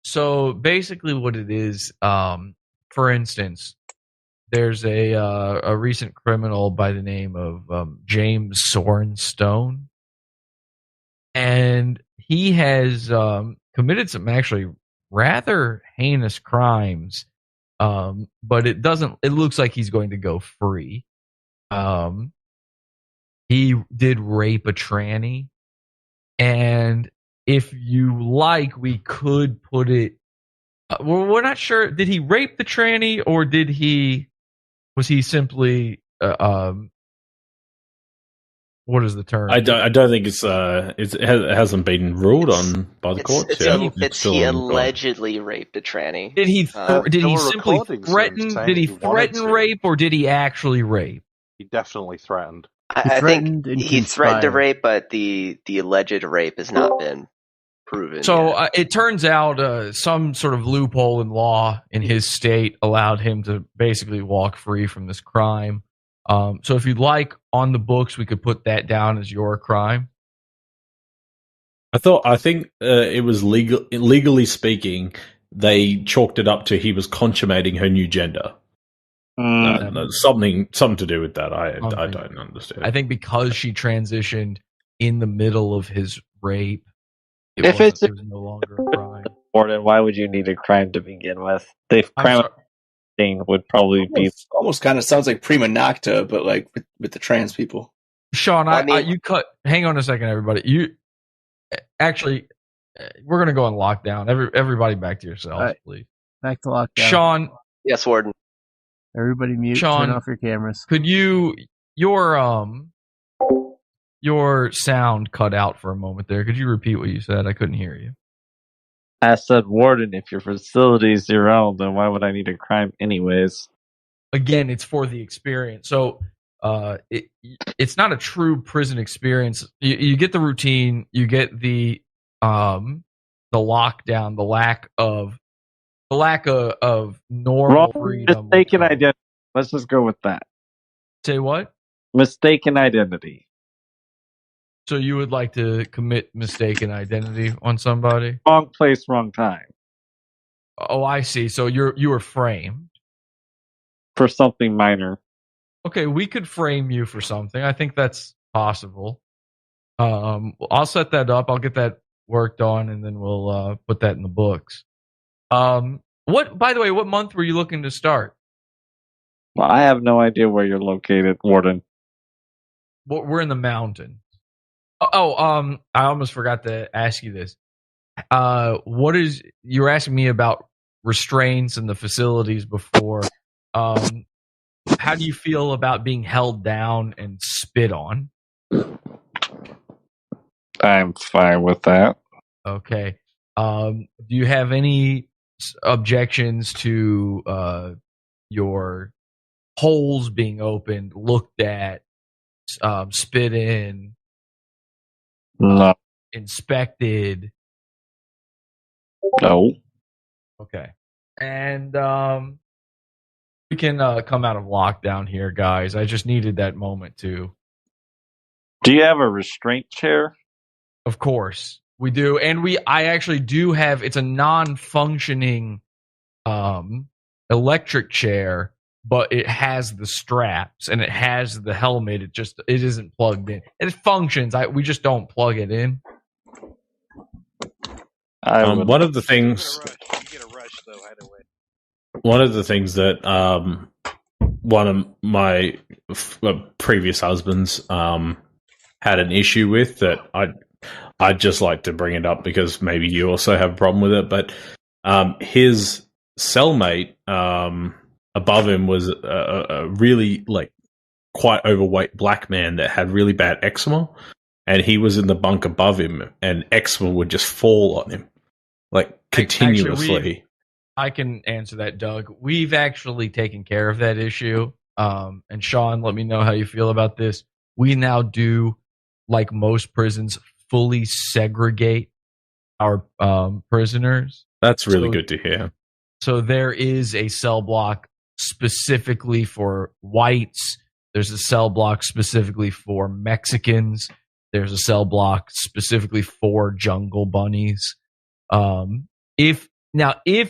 So basically, what it is, for instance, there's a recent criminal by the name of James Sorenstone, and he has committed some actually rather heinous crimes. But it doesn't. It looks like he's going to go free. He did rape a tranny, and if you like, we could put it. We're not sure. Did he rape the tranny, or was he simply? What is the term? I don't think it hasn't been ruled on by the courts. He allegedly raped a tranny. Did he simply threaten? Did he threaten rape, or did he actually rape? He definitely threatened. I think he threatened to rape, but the alleged rape has not been proven. So it turns out some sort of loophole in law in his state allowed him to basically walk free from this crime. So if you'd like, on the books, we could put that down as your crime. I think it was legally speaking, they chalked it up to he was consummating her new gender. Something to do with that. I don't understand. I think because she transitioned in the middle of his rape, it was no longer a crime. Warden, why would you need a crime to begin with? The crime thing would probably be almost kind of sounds like prima nocta, but like with the trans people. Sean, you cut. Hang on a second, everybody. You actually, we're gonna go on lockdown. Everybody, back to yourselves, please. Back to lockdown. Sean, yes, Warden. Everybody mute. Sean, turn off your cameras. Could your sound cut out for a moment there? Could you repeat what you said? I couldn't hear you. I said, Warden, if your facility's your own, then why would I need a crime anyways? Again, it's for the experience. So it's not a true prison experience. You get the routine, you get the lockdown, the lack of normal freedom. Mistaken identity. Let's just go with that. Say what? Mistaken identity. So you would like to commit mistaken identity on somebody? Wrong place, wrong time. Oh, I see. So you were framed for something minor. Okay, we could frame you for something. I think that's possible. I'll set that up. I'll get that worked on, and then we'll put that in the books. What? By the way, what month were you looking to start? Well, I have no idea where you're located, Warden. Well, we're in the mountains. I almost forgot to ask you this. You were asking me about restraints and the facilities before. How do you feel about being held down and spit on? I'm fine with that. Okay. Do you have any objections to your holes being opened, looked at, spit in? No. Inspected? No. Okay. And we can come out of lockdown here, guys. I just needed that moment to. Do you have a restraint chair? Of course we do, and I actually do have. It's a non-functioning electric chair, but it has the straps and it has the helmet. It isn't plugged in. It functions. We just don't plug it in. One of the things. One of the things that one of my previous husbands had an issue with that I'd just like to bring it up because maybe you also have a problem with it. But his cellmate above him was a really quite overweight black man that had really bad eczema, and he was in the bunk above him, and eczema would just fall on him continuously. Actually, I can answer that, Doug. We've actually taken care of that issue. And Sean, let me know how you feel about this. We now do, like most prisons, fully segregate our prisoners. That's really good to hear. So there is a cell block specifically for whites, There's a cell block specifically for Mexicans. There's a cell block specifically for jungle bunnies. If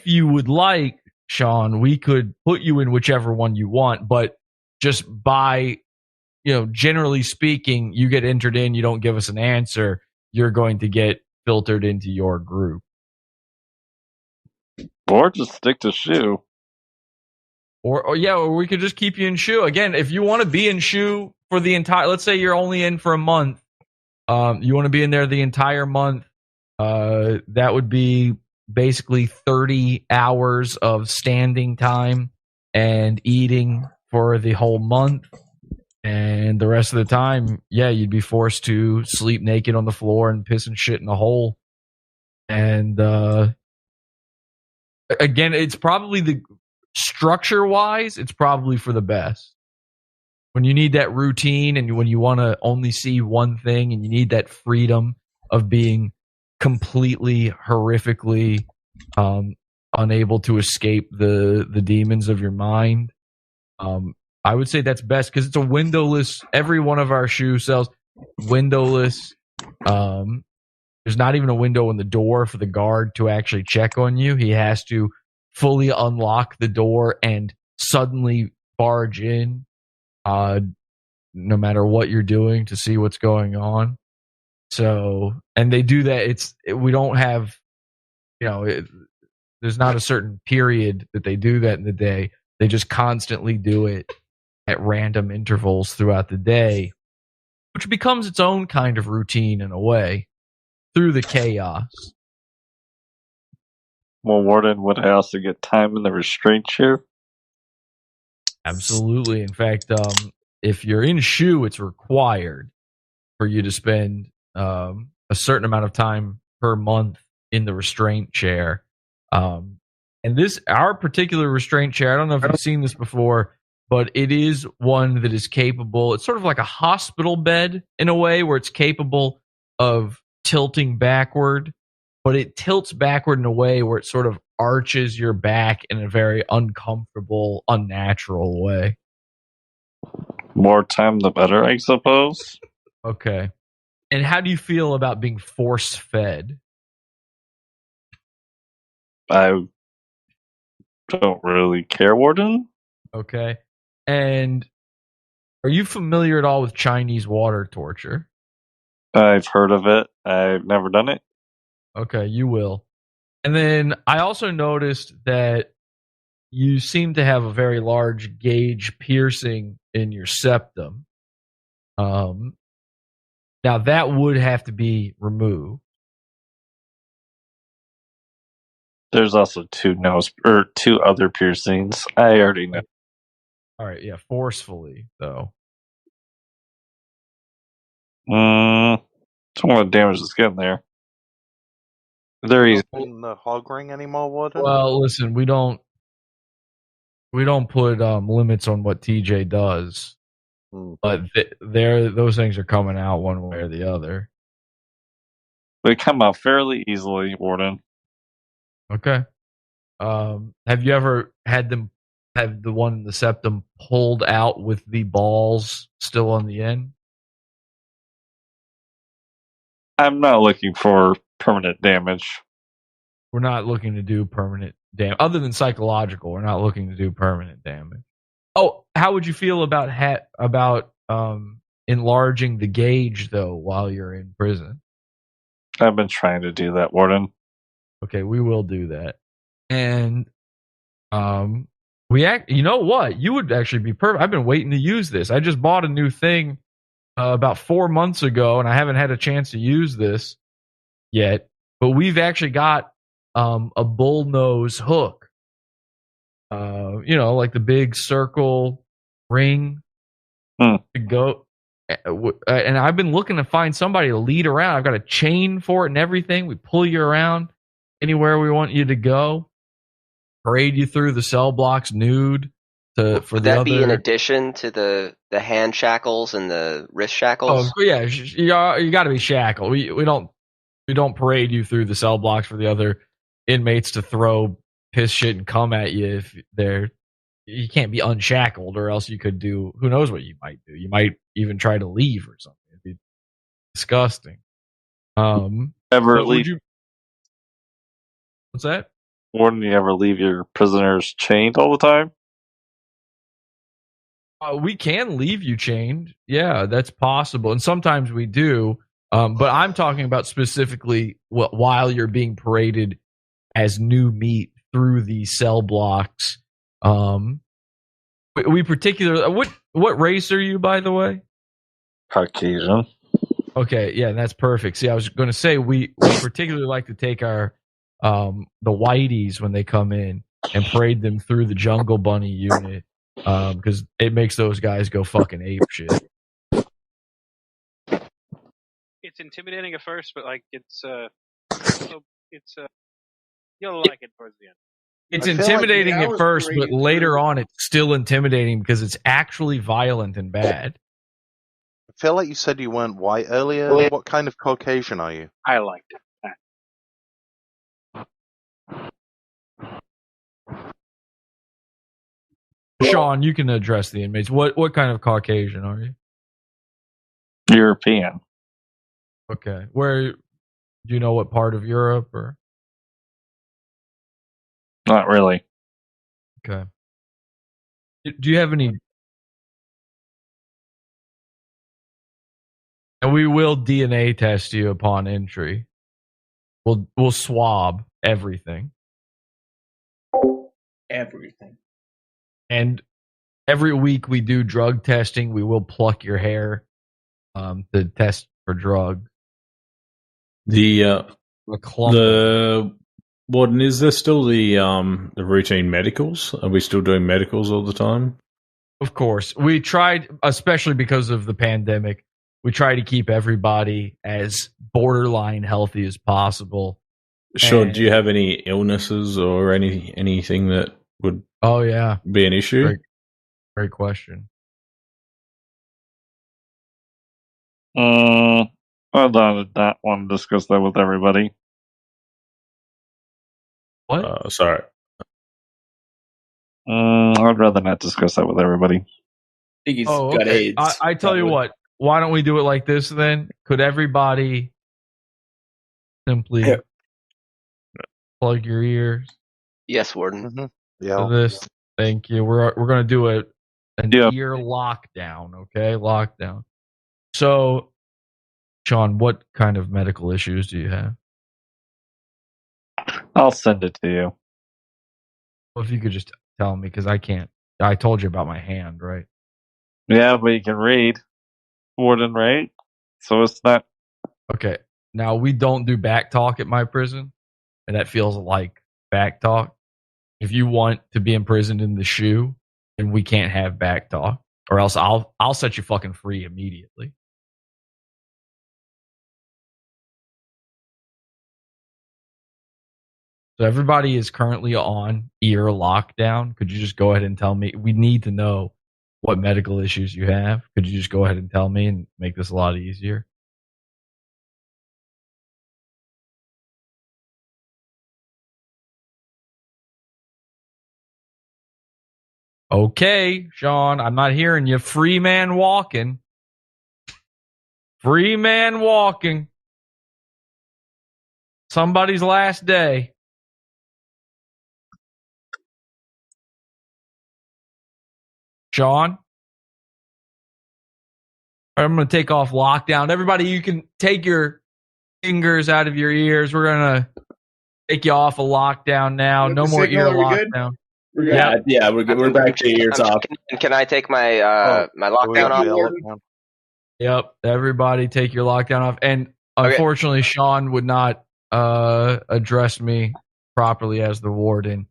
you would like, Sean, we could put you in whichever one you want, but just by, generally speaking, you get entered in, you don't give us an answer, you're going to get filtered into your group. Or just stick to SHU. Or we could just keep you in SHU. Again, if you want to be in SHU for the entire, let's say you're only in for a month, you want to be in there the entire month, that would be basically 30 hours of standing time and eating for the whole month. And the rest of the time, you'd be forced to sleep naked on the floor and piss and shit in a hole. And again, it's probably structure-wise, it's probably for the best. When you need that routine and when you want to only see one thing and you need that freedom of being completely, horrifically unable to escape the demons of your mind, I would say that's best because it's a windowless. Every one of our SHU cells, windowless. There's not even a window in the door for the guard to actually check on you. He has to fully unlock the door and suddenly barge in, no matter what you're doing, to see what's going on. So, and they do that. We don't have, there's not a certain period that they do that in the day. They just constantly do it at random intervals throughout the day, which becomes its own kind of routine in a way through the chaos. Well, Warden, would I also get time in the restraint chair? Absolutely. In fact, if you're in SHU, it's required for you to spend a certain amount of time per month in the restraint chair. And our particular restraint chair, I don't know if you've seen this before, but it is one that is capable. It's sort of like a hospital bed in a way where it's capable of tilting backward, but it tilts backward in a way where it sort of arches your back in a very uncomfortable, unnatural way. More time the better, I suppose. Okay. And how do you feel about being force-fed? I don't really care, Warden. Okay. And are you familiar at all with Chinese water torture? I've heard of it. I've never done it. Okay, you will. And then I also noticed that you seem to have a very large gauge piercing in your septum. Now that would have to be removed. There's also two other piercings. I already know. All right, yeah, forcefully though. Don't want to damage the skin there. There he's in the hog ring anymore, Warden? Well, listen, we don't put limits on what TJ does, but those things are coming out one way or the other. They come out fairly easily, Warden. Okay. Have you ever had them have the one in the septum pulled out with the balls still on the end? I'm not looking for permanent damage. We're not looking to do permanent damage. Other than psychological, we're not looking to do permanent damage. Oh, how would you feel about enlarging the gauge, though, while you're in prison? I've been trying to do that, Warden. Okay, we will do that. And you know what? You would actually be perfect. I've been waiting to use this. I just bought a new thing about 4 months ago, and I haven't had a chance to use this yet. But we've actually got a bullnose hook. Like the big circle ring to go. And I've been looking to find somebody to lead around. I've got a chain for it and everything. We pull you around anywhere we want you to go. Parade you through the cell blocks nude. Would that be in addition to the hand shackles and the wrist shackles? Oh yeah, you got to be shackled. We don't parade you through the cell blocks for the other inmates to throw piss, shit, and cum at you if they're you can't be unshackled, or else you could do, who knows what you might do. You might even try to leave or something. It'd be disgusting. Ever but would leave? you? What's that? Wouldn't you ever leave your prisoners chained all the time? We can leave you chained. Yeah, that's possible, and sometimes we do. But I'm talking about specifically while you're being paraded as new meat through the cell blocks. We particularly, what race are you, by the way? Caucasian. Okay, yeah, that's perfect. See, I was going to say we particularly like to take our the whiteys when they come in and parade them through the Jungle Bunny unit because it makes those guys go fucking ape shit. It's intimidating at first, but like it's you'll like it towards the end. It's intimidating at first, but later on, it's still intimidating because it's actually violent and bad. I feel like you said you weren't white earlier. What kind of Caucasian are you? I liked it. Sean, you can address the inmates. What kind of Caucasian are you? European. Okay. Where, do you know what part of Europe or? Not really. Okay. Do you have any? And we will DNA test you upon entry. We'll swab everything. Everything. And every week we do drug testing. We will pluck your hair to test for drugs. The Warden, is there still the routine medicals? Are we still doing medicals all the time? Of course. We tried, especially because of the pandemic, we try to keep everybody as borderline healthy as possible. Sure. Do you have any illnesses or anything that would be an issue? Great question. I don't want to discuss that with everybody. What? Sorry. I'd rather not discuss that with everybody. He's got okay. AIDS. I tell you what, why don't we do it like this then? Could everybody simply plug your ears? Yes, Warden. Mm-hmm. To this. Thank you. We're going to do an ear lockdown, okay? Lockdown. So, Sean, what kind of medical issues do you have? I'll send it to you. Well, if you could just tell me, because I can't. I told you about my hand, right? Yeah, but you can read. Warden, right? So it's not. Okay. Now, we don't do back talk at my prison, and that feels like back talk. If you want to be imprisoned in the shoe, then we can't have back talk, or else I'll set you fucking free immediately. So everybody is currently on ear lockdown. Could you just go ahead and tell me? We need to know what medical issues you have. Could you just go ahead and tell me and make this a lot easier? Okay, Sean, I'm not hearing you. Free man walking. Free man walking. Somebody's last day. Sean? All right, I'm going to take off lockdown. Everybody, you can take your fingers out of your ears. We're going to take you off of lockdown now. No more ear lockdown. Yeah, we're good. We're back to ears off. Can I take my my lockdown off? Yep. Everybody take your lockdown off. And unfortunately, Sean would not address me properly as the warden.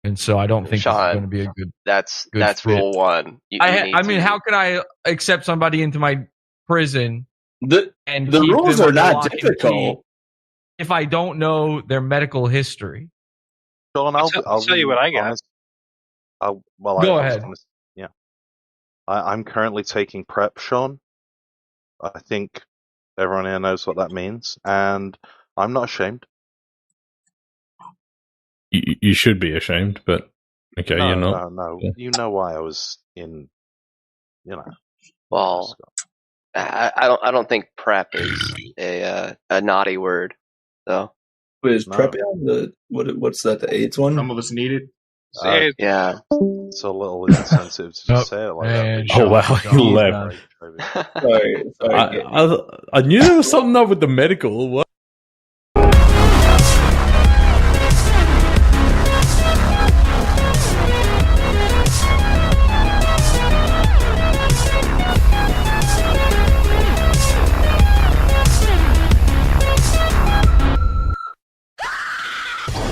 And so I don't think this is going to be a good. That's fit. rule one. I mean, how can I accept somebody into my prison? The rules are not difficult if I don't know their medical history. Sean, I'll tell you what I got. Go ahead. I'm currently taking prep, Sean. I think everyone here knows what that means, and I'm not ashamed. You should be ashamed, but Okay, no, you're not. no. You know why I was in. Well, I don't think prep is a naughty word, though. But is prep what's that? The AIDS one? Some of us need it. Yeah. It's a little insensitive to just say it like that. Oh wow, he left. Sorry. I knew there was something up with the medical. What?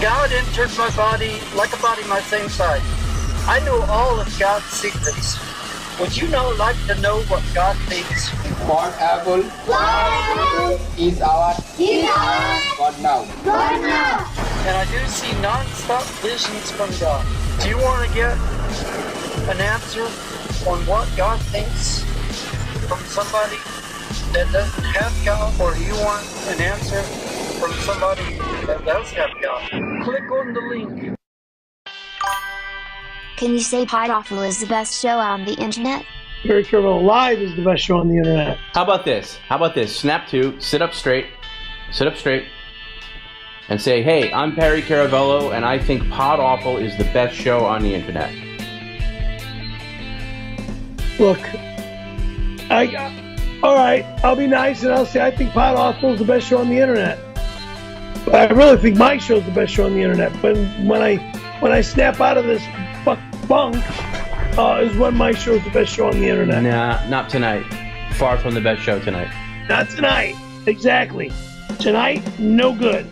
God entered my body like a body my same size. I know all of God's secrets. Would you now like to know what God thinks? One apple is our God now. God now. And I do see non-stop visions from God. Do you want to get an answer on what God thinks from somebody that doesn't have God, or do you want an answer from somebody that does have God? Click on the link. Can you say Pod Awful is the best show on the internet? Very Careful Live is the best show on the internet. How about this? Snap to, sit up straight, and say, hey, I'm Perry Caravello, and I think Pod Awful is the best show on the internet. Look, all right, I'll be nice and I'll say I think Pod Awful is the best show on the internet. But I really think my show is the best show on the internet. But when I snap out of this bunk, is when my show is the best show on the internet. Nah, not tonight. Far from the best show tonight. Not tonight. Exactly. Tonight, no good.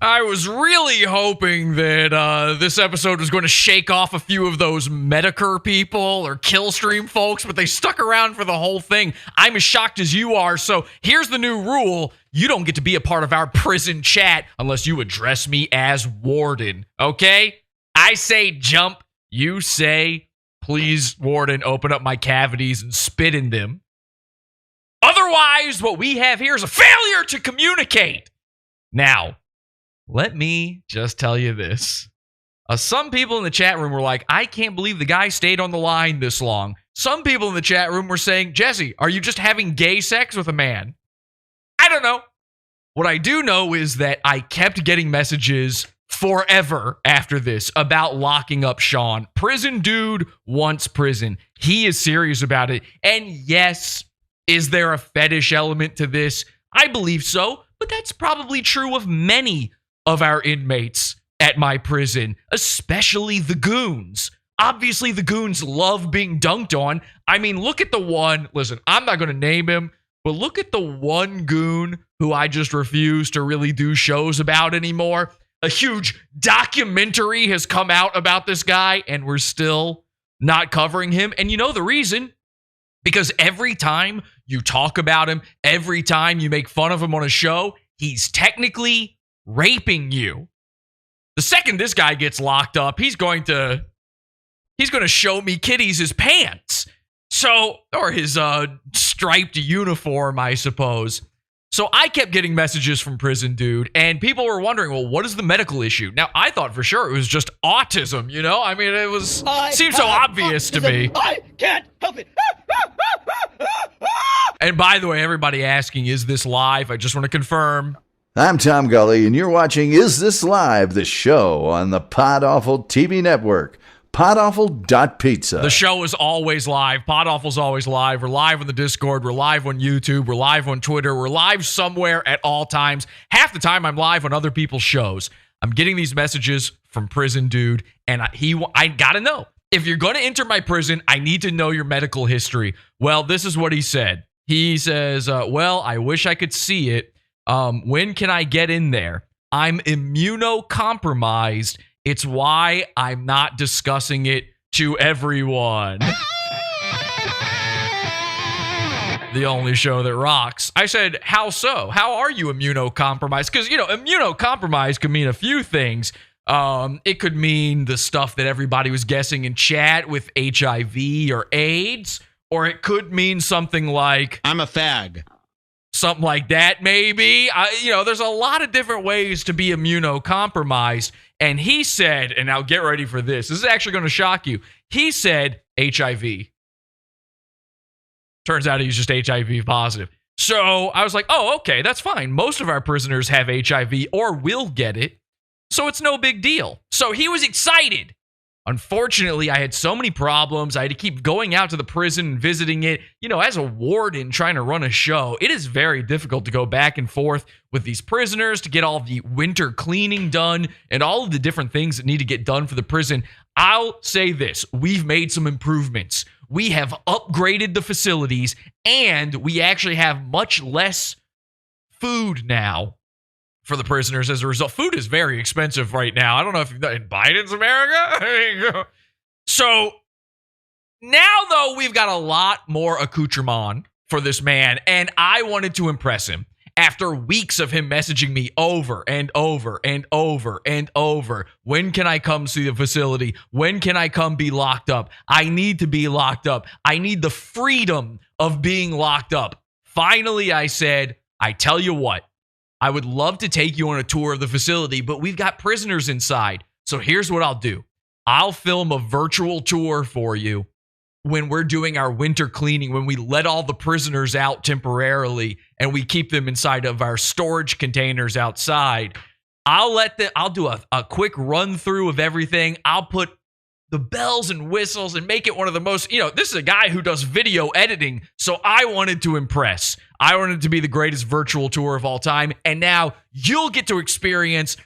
I was really hoping that this episode was going to shake off a few of those Medicare people or Killstream folks, but they stuck around for the whole thing. I'm as shocked as you are. So here's the new rule. You don't get to be a part of our prison chat unless you address me as Warden, okay? I say jump. You say, please, Warden, open up my cavities and spit in them. Otherwise, what we have here is a failure to communicate. Now, let me just tell you this. Some people in the chat room were like, I can't believe the guy stayed on the line this long. Some people in the chat room were saying, Jesse, are you just having gay sex with a man? I don't know. What I do know is that I kept getting messages forever after this about locking up Sean. Prisondude wants prison. He is serious about it. And yes, is there a fetish element to this? I believe so, but that's probably true of many of our inmates at my prison, especially the goons. Obviously, the goons love being dunked on. I mean, look at the one, listen, I'm not going to name him, but look at the one goon who I just refuse to really do shows about anymore. A huge documentary has come out about this guy, and we're still not covering him. And you know the reason? Because every time you talk about him, every time you make fun of him on a show, he's technically raping you. The second this guy gets locked up, he's going to show me kitties his pants. So, or his striped uniform, I suppose. So I kept getting messages from Prisondude, and people were wondering, well, what is the medical issue? Now, I thought for sure it was just autism, you know? I mean, seemed so obvious to me. I can't help it. And by the way, everybody asking, is this live? I just want to confirm. I'm Tom Gully, and you're watching Is This Live, the show on the Pod Awful TV network, podawful.pizza. The show is always live. Pod Awful's always live. We're live on the Discord. We're live on YouTube. We're live on Twitter. We're live somewhere at all times. Half the time, I'm live on other people's shows. I'm getting these messages from Prisondude, and I got to know. If you're going to enter my prison, I need to know your medical history. Well, this is what he said. He says, well, I wish I could see it. When can I get in there? I'm immunocompromised. It's why I'm not discussing it to everyone. The only show that rocks. I said, how so? How are you immunocompromised? Because, you know, immunocompromised could mean a few things. It could mean the stuff that everybody was guessing in chat with HIV or AIDS, or it could mean something like, I'm a fag. something like that, maybe. There's a lot of different ways to be immunocompromised. And he said, and now get ready for this. This is actually going to shock you. He said HIV. Turns out he's just HIV positive. So I was like, oh, okay, that's fine. Most of our prisoners have HIV or will get it. So it's no big deal. So he was excited. Unfortunately, I had so many problems. I had to keep going out to the prison and visiting it. As a warden trying to run a show, it is very difficult to go back and forth with these prisoners to get all the winter cleaning done and all of the different things that need to get done for the prison. I'll say this. We've made some improvements. We have upgraded the facilities, and we actually have much less food now for the prisoners as a result. Food is very expensive right now. I don't know if in Biden's America. So now, though, we've got a lot more accoutrement for this man, and I wanted to impress him. After weeks of him messaging me over and over and over and over, when can I come see the facility? When can I come be locked up? I need to be locked up. I need the freedom of being locked up. Finally, I said, I tell you what, I would love to take you on a tour of the facility, but we've got prisoners inside. So here's what I'll do. I'll film a virtual tour for you when we're doing our winter cleaning, when we let all the prisoners out temporarily and we keep them inside of our storage containers outside. I'll do a quick run through of everything. I'll put the bells and whistles and make it one of the most, this is a guy who does video editing. So I wanted to impress. I wanted it to be the greatest virtual tour of all time. And now you'll get to experience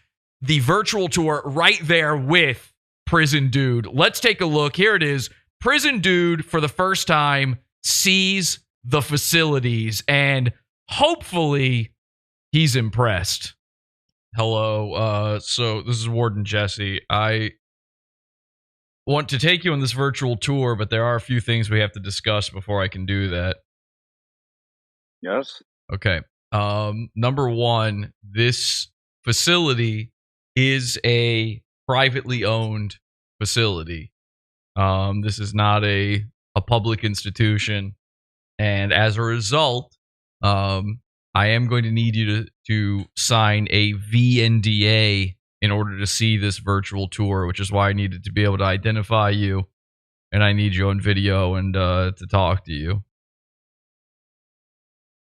the virtual tour right there with Prisondude. Let's take a look. Here it is. Prisondude, for the first time, sees the facilities, and hopefully he's impressed. Hello. So this is Warden Jesse. I want to take you on this virtual tour, but there are a few things we have to discuss before I can do that. Yes. Okay. Number one, this facility is a privately owned facility. This is not a public institution. And as a result, I am going to need you to sign a VNDA in order to see this virtual tour, which is why I needed to be able to identify you. And I need you on video and to talk to you.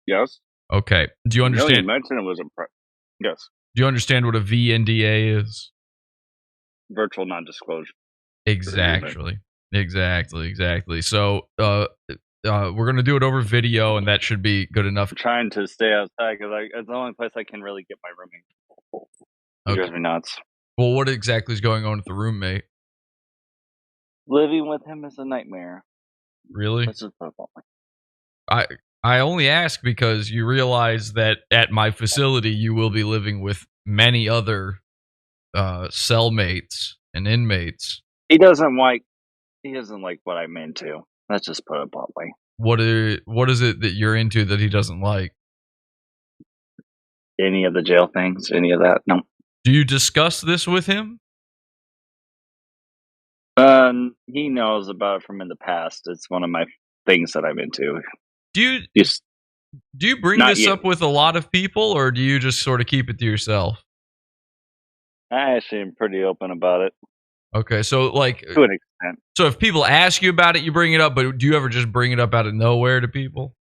Yes. Okay. Do you understand? You mentioned it was yes. Do you understand what a VNDA is? Virtual non-disclosure. Exactly. So we're going to do it over video, and that should be good enough. I'm trying to stay outside because it's the only place I can really get my roommate. It drives me nuts. Well, what exactly is going on with the roommate? Living with him is a nightmare. Really? Let's just put it bluntly. I only ask because you realize that at my facility you will be living with many other cellmates and inmates. He doesn't like what I'm into. Let's just put it bluntly. What is it that you're into that he doesn't like? Any of the jail things? Any of that? No. Do you discuss this with him? He knows about it from in the past. It's one of my things that I'm into. Do you bring this up with a lot of people, or do you just sort of keep it to yourself? I actually am pretty open about it. Okay, so like to an extent. So if people ask you about it, you bring it up, but do you ever just bring it up out of nowhere to people?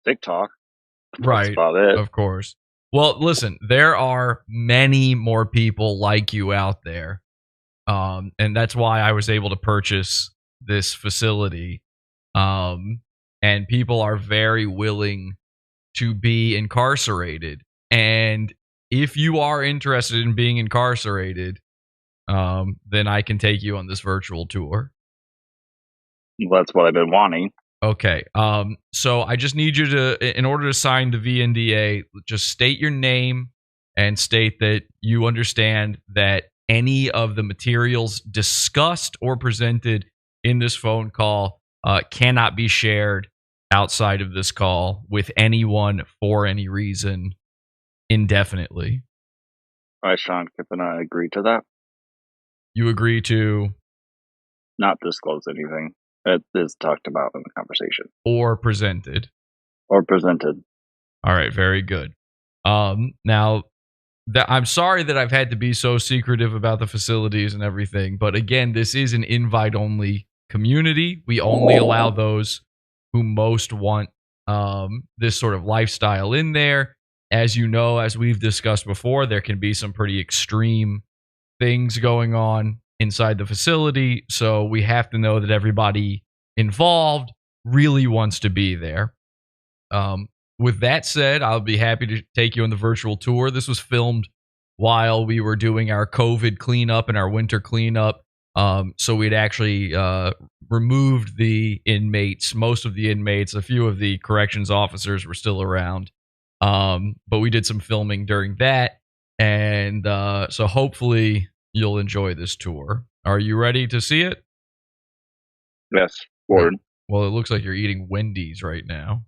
TikTok. Right. That's about it. Of course. Well, listen, there are many more people like you out there. And that's why I was able to purchase this facility. And people are very willing to be incarcerated. And if you are interested in being incarcerated, then I can take you on this virtual tour. That's what I've been wanting. Okay. So I just need you to, in order to sign the VNDA, just state your name and state that you understand that any of the materials discussed or presented in this phone call cannot be shared outside of this call with anyone for any reason indefinitely. All right, Sean, can I agree to that? You agree to not disclose anything that is talked about in the conversation or presented. or presented. All right, very good. Now, I'm sorry that I've had to be so secretive about the facilities and everything, but again, this is an invite-only community. We only allow those who most want this sort of lifestyle in there. As you know, as we've discussed before, there can be some pretty extreme things going on inside the facility, so we have to know that everybody involved really wants to be there. With that said, I'll be happy to take you on the virtual tour. This was filmed while we were doing our COVID cleanup and our winter cleanup. So we'd actually removed the inmates, most of the inmates. A few of the corrections officers were still around. But we did some filming during that. And so hopefully you'll enjoy this tour. Are you ready to see it? Yes, forward. Well, it looks like you're eating Wendy's right now.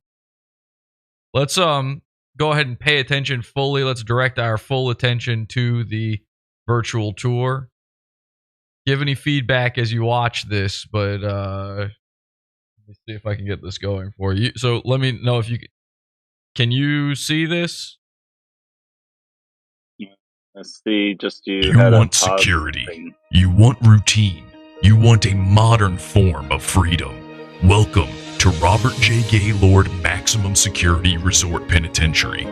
Let's go ahead and pay attention fully. Let's direct our full attention to the virtual tour. Give any feedback as you watch this, but let me see if I can get this going for you. So let me know if you can you see this? Let's see. Just you want security. You want routine. You want a modern form of freedom. Welcome to Robert J. Gaylord Maximum Security Resort Penitentiary,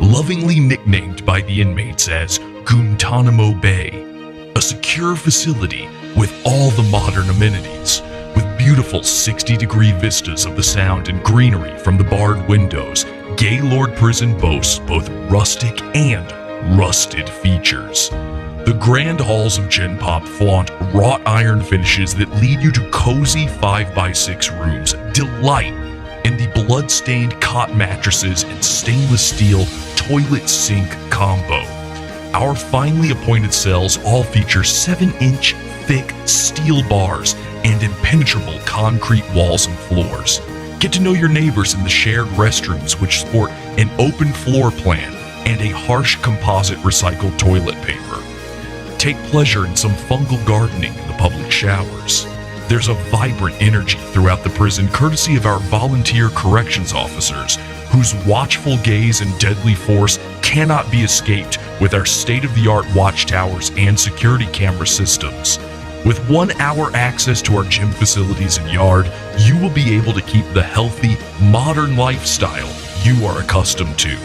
lovingly nicknamed by the inmates as Guantanamo Bay, a secure facility with all the modern amenities, with beautiful 60-degree vistas of the sound and greenery from the barred windows. Gaylord Prison boasts both rustic and rusted features. The grand halls of Gen Pop flaunt wrought iron finishes that lead you to cozy 5x6 rooms. Delight in the blood-stained cot mattresses and stainless steel toilet sink combo. Our finely appointed cells all feature 7-inch thick steel bars and impenetrable concrete walls and floors. Get to know your neighbors in the shared restrooms, which sport an open floor plan and a harsh composite recycled toilet paper. Take pleasure in some fungal gardening in the public showers. There's a vibrant energy throughout the prison, courtesy of our volunteer corrections officers, whose watchful gaze and deadly force cannot be escaped with our state-of-the-art watchtowers and security camera systems. With 1 hour access to our gym facilities and yard, you will be able to keep the healthy, modern lifestyle you are accustomed to.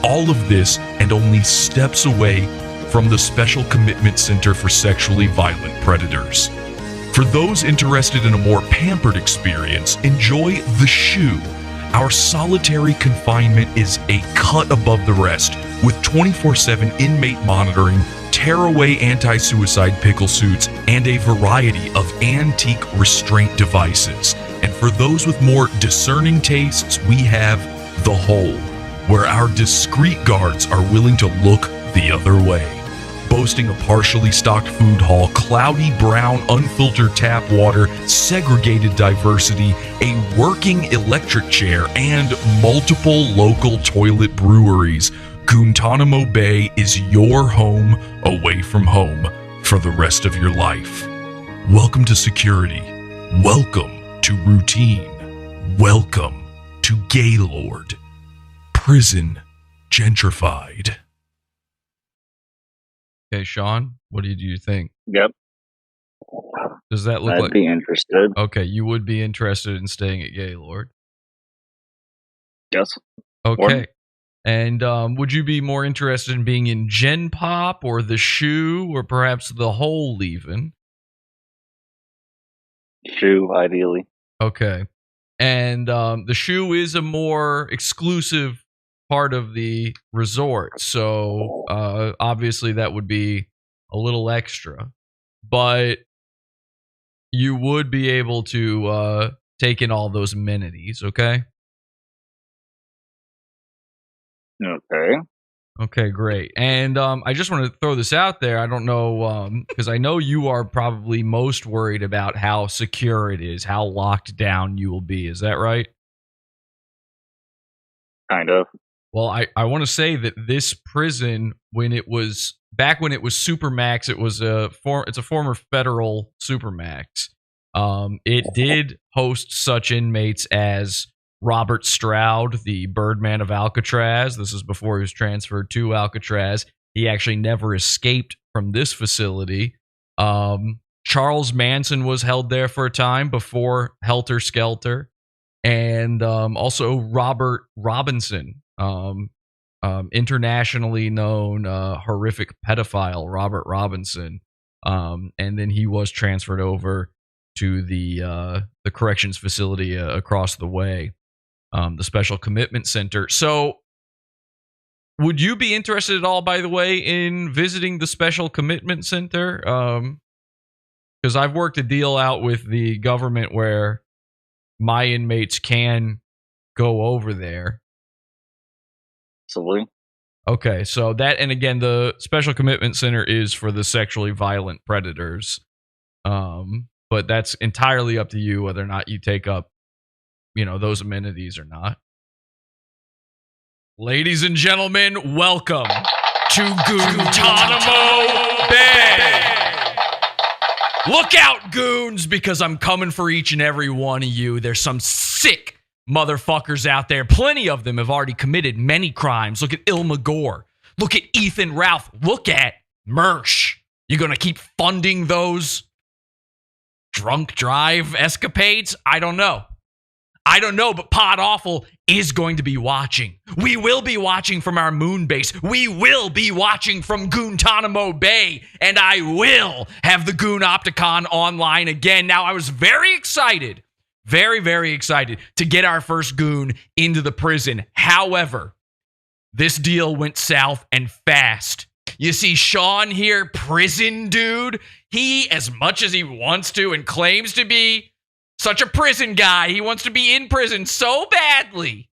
All of this and only steps away from the Special Commitment Center for Sexually Violent Predators. For those interested in a more pampered experience, enjoy The Shoe. Our solitary confinement is a cut above the rest, with 24/7 inmate monitoring, tearaway anti-suicide pickle suits, and a variety of antique restraint devices. And for those with more discerning tastes, we have The Hole, where our discreet guards are willing to look the other way. Boasting a partially stocked food hall, cloudy brown unfiltered tap water, segregated diversity, a working electric chair, and multiple local toilet breweries, Guantanamo Bay is your home away from home for the rest of your life. Welcome to security. Welcome to routine. Welcome to Gaylord. Prison gentrified. Okay, Sean, what do you think? Yep. Does that look I'd like... be interested. Okay, you would be interested in staying at Gaylord? Yes. Okay. And would you be more interested in being in Gen Pop or The Shoe or perhaps The Hole even? Shoe, ideally. Okay. And The Shoe is a more exclusive part of the resort, so obviously that would be a little extra, but you would be able to take in all those amenities. Okay, great. And I just want to throw this out there. I don't know, because I know you are probably most worried about how secure it is, how locked down you will be. Is that right? Kind of. Well, I want to say that this prison, when it was Supermax, it's a former federal Supermax. It did host such inmates as Robert Stroud, the Birdman of Alcatraz. This is before he was transferred to Alcatraz. He actually never escaped from this facility. Charles Manson was held there for a time before Helter Skelter. And also Robert Robinson, internationally known horrific pedophile Robert Robinson. And then he was transferred over to the corrections facility across the way, the Special Commitment Center. So would you be interested at all, by the way, in visiting the Special Commitment Center? Because I've worked a deal out with the government where my inmates can go over there. Absolutely. Okay, so that, and again, the Special Commitment Center is for the sexually violent predators. But that's entirely up to you whether or not you take up, those amenities or not. Ladies and gentlemen, welcome to Guantanamo Bay. Look out, goons, because I'm coming for each and every one of you. There's some sick motherfuckers out there. Plenty of them have already committed many crimes. Look at Ilma Gore. Look at Ethan Ralph. Look at Mersh. You gonna keep funding those drunk drive escapades? I don't know, but Pod Awful is going to be watching. We will be watching from our moon base. We will be watching from Guantanamo Bay, and I will have the Goon Opticon online again. Now, I was very excited, very, very excited to get our first Goon into the prison. However, this deal went south and fast. You see Sean here, Prisondude, he, as much as he wants to and claims to be such a prison guy, he wants to be in prison so badly.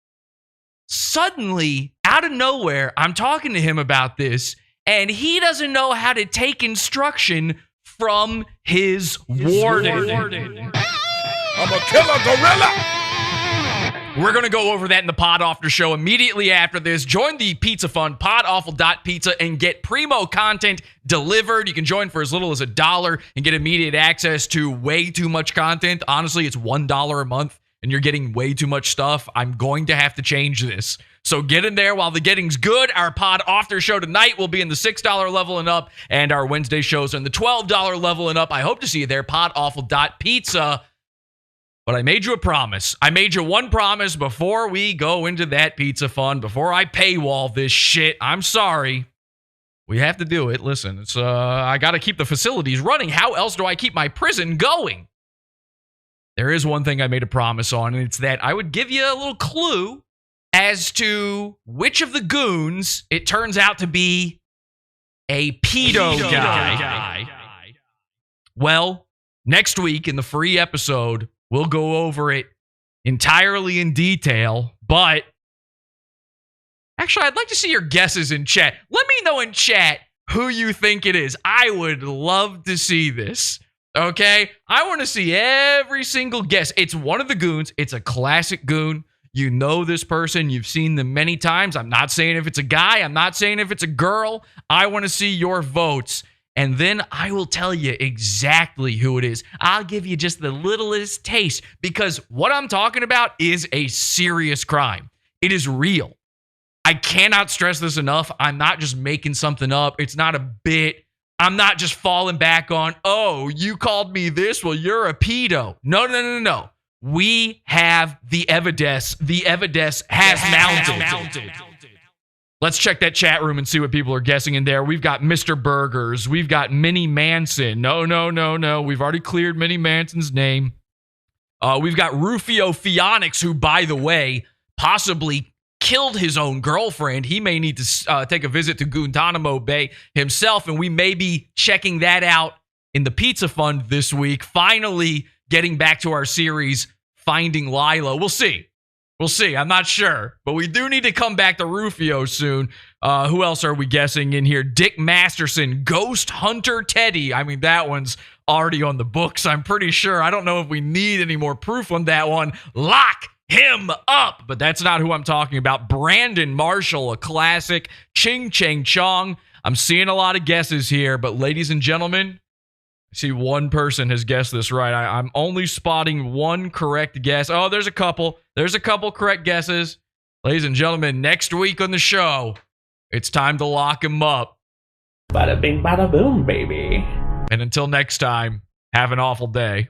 Suddenly, out of nowhere, I'm talking to him about this, and he doesn't know how to take instruction from his warden. I'm a killer gorilla. We're going to go over that in the Pod After show immediately after this. Join the Pizza Fund, podawful.pizza, and get primo content delivered. You can join for as little as $1 and get immediate access to way too much content. Honestly, it's $1 a month, and you're getting way too much stuff. I'm going to have to change this. So get in there while the getting's good. Our Pod After show tonight will be in the $6 level and up, and our Wednesday shows are in the $12 level and up. I hope to see you there, podawful.pizza. But I made you a promise. I made you one promise before we go into that Pizza Fund, before I paywall this shit. I'm sorry. We have to do it. Listen, it's I got to keep the facilities running. How else do I keep my prison going? There is one thing I made a promise on, and it's that I would give you a little clue as to which of the goons it turns out to be a pedo guy. Well, next week in the free episode, we'll go over it entirely in detail, but actually, I'd like to see your guesses in chat. Let me know in chat who you think it is. I would love to see this, okay? I want to see every single guess. It's one of the goons. It's a classic goon. You know this person. You've seen them many times. I'm not saying if it's a guy. I'm not saying if it's a girl. I want to see your votes. And then I will tell you exactly who it is. I'll give you just the littlest taste because what I'm talking about is a serious crime. It is real. I cannot stress this enough. I'm not just making something up. It's not a bit. I'm not just falling back on, oh, you called me this? Well, you're a pedo. No. We have the evidence. The evidence has mounted. Let's check that chat room and see what people are guessing in there. We've got Mr. Burgers. We've got Minnie Manson. No. We've already cleared Minnie Manson's name. We've got Rufio Phoenix, who, by the way, possibly killed his own girlfriend. He may need to take a visit to Guantanamo Bay himself, and we may be checking that out in the Pizza Fund this week. Finally getting back to our series, Finding Lila. We'll see. I'm not sure, but we do need to come back to Rufio soon. Who else are we guessing in here? Dick Masterson, Ghost Hunter Teddy. I mean, that one's already on the books, I'm pretty sure. I don't know if we need any more proof on that one. Lock him up, but that's not who I'm talking about. Brandon Marshall, a classic. Ching Chang Chong. I'm seeing a lot of guesses here, but ladies and gentlemen, See, one person has guessed this right. I'm only spotting one correct guess. Oh, there's a couple. There's a couple correct guesses. Ladies and gentlemen, next week on the show, it's time to lock him up. Bada bing, bada boom, baby. And until next time, have an awful day.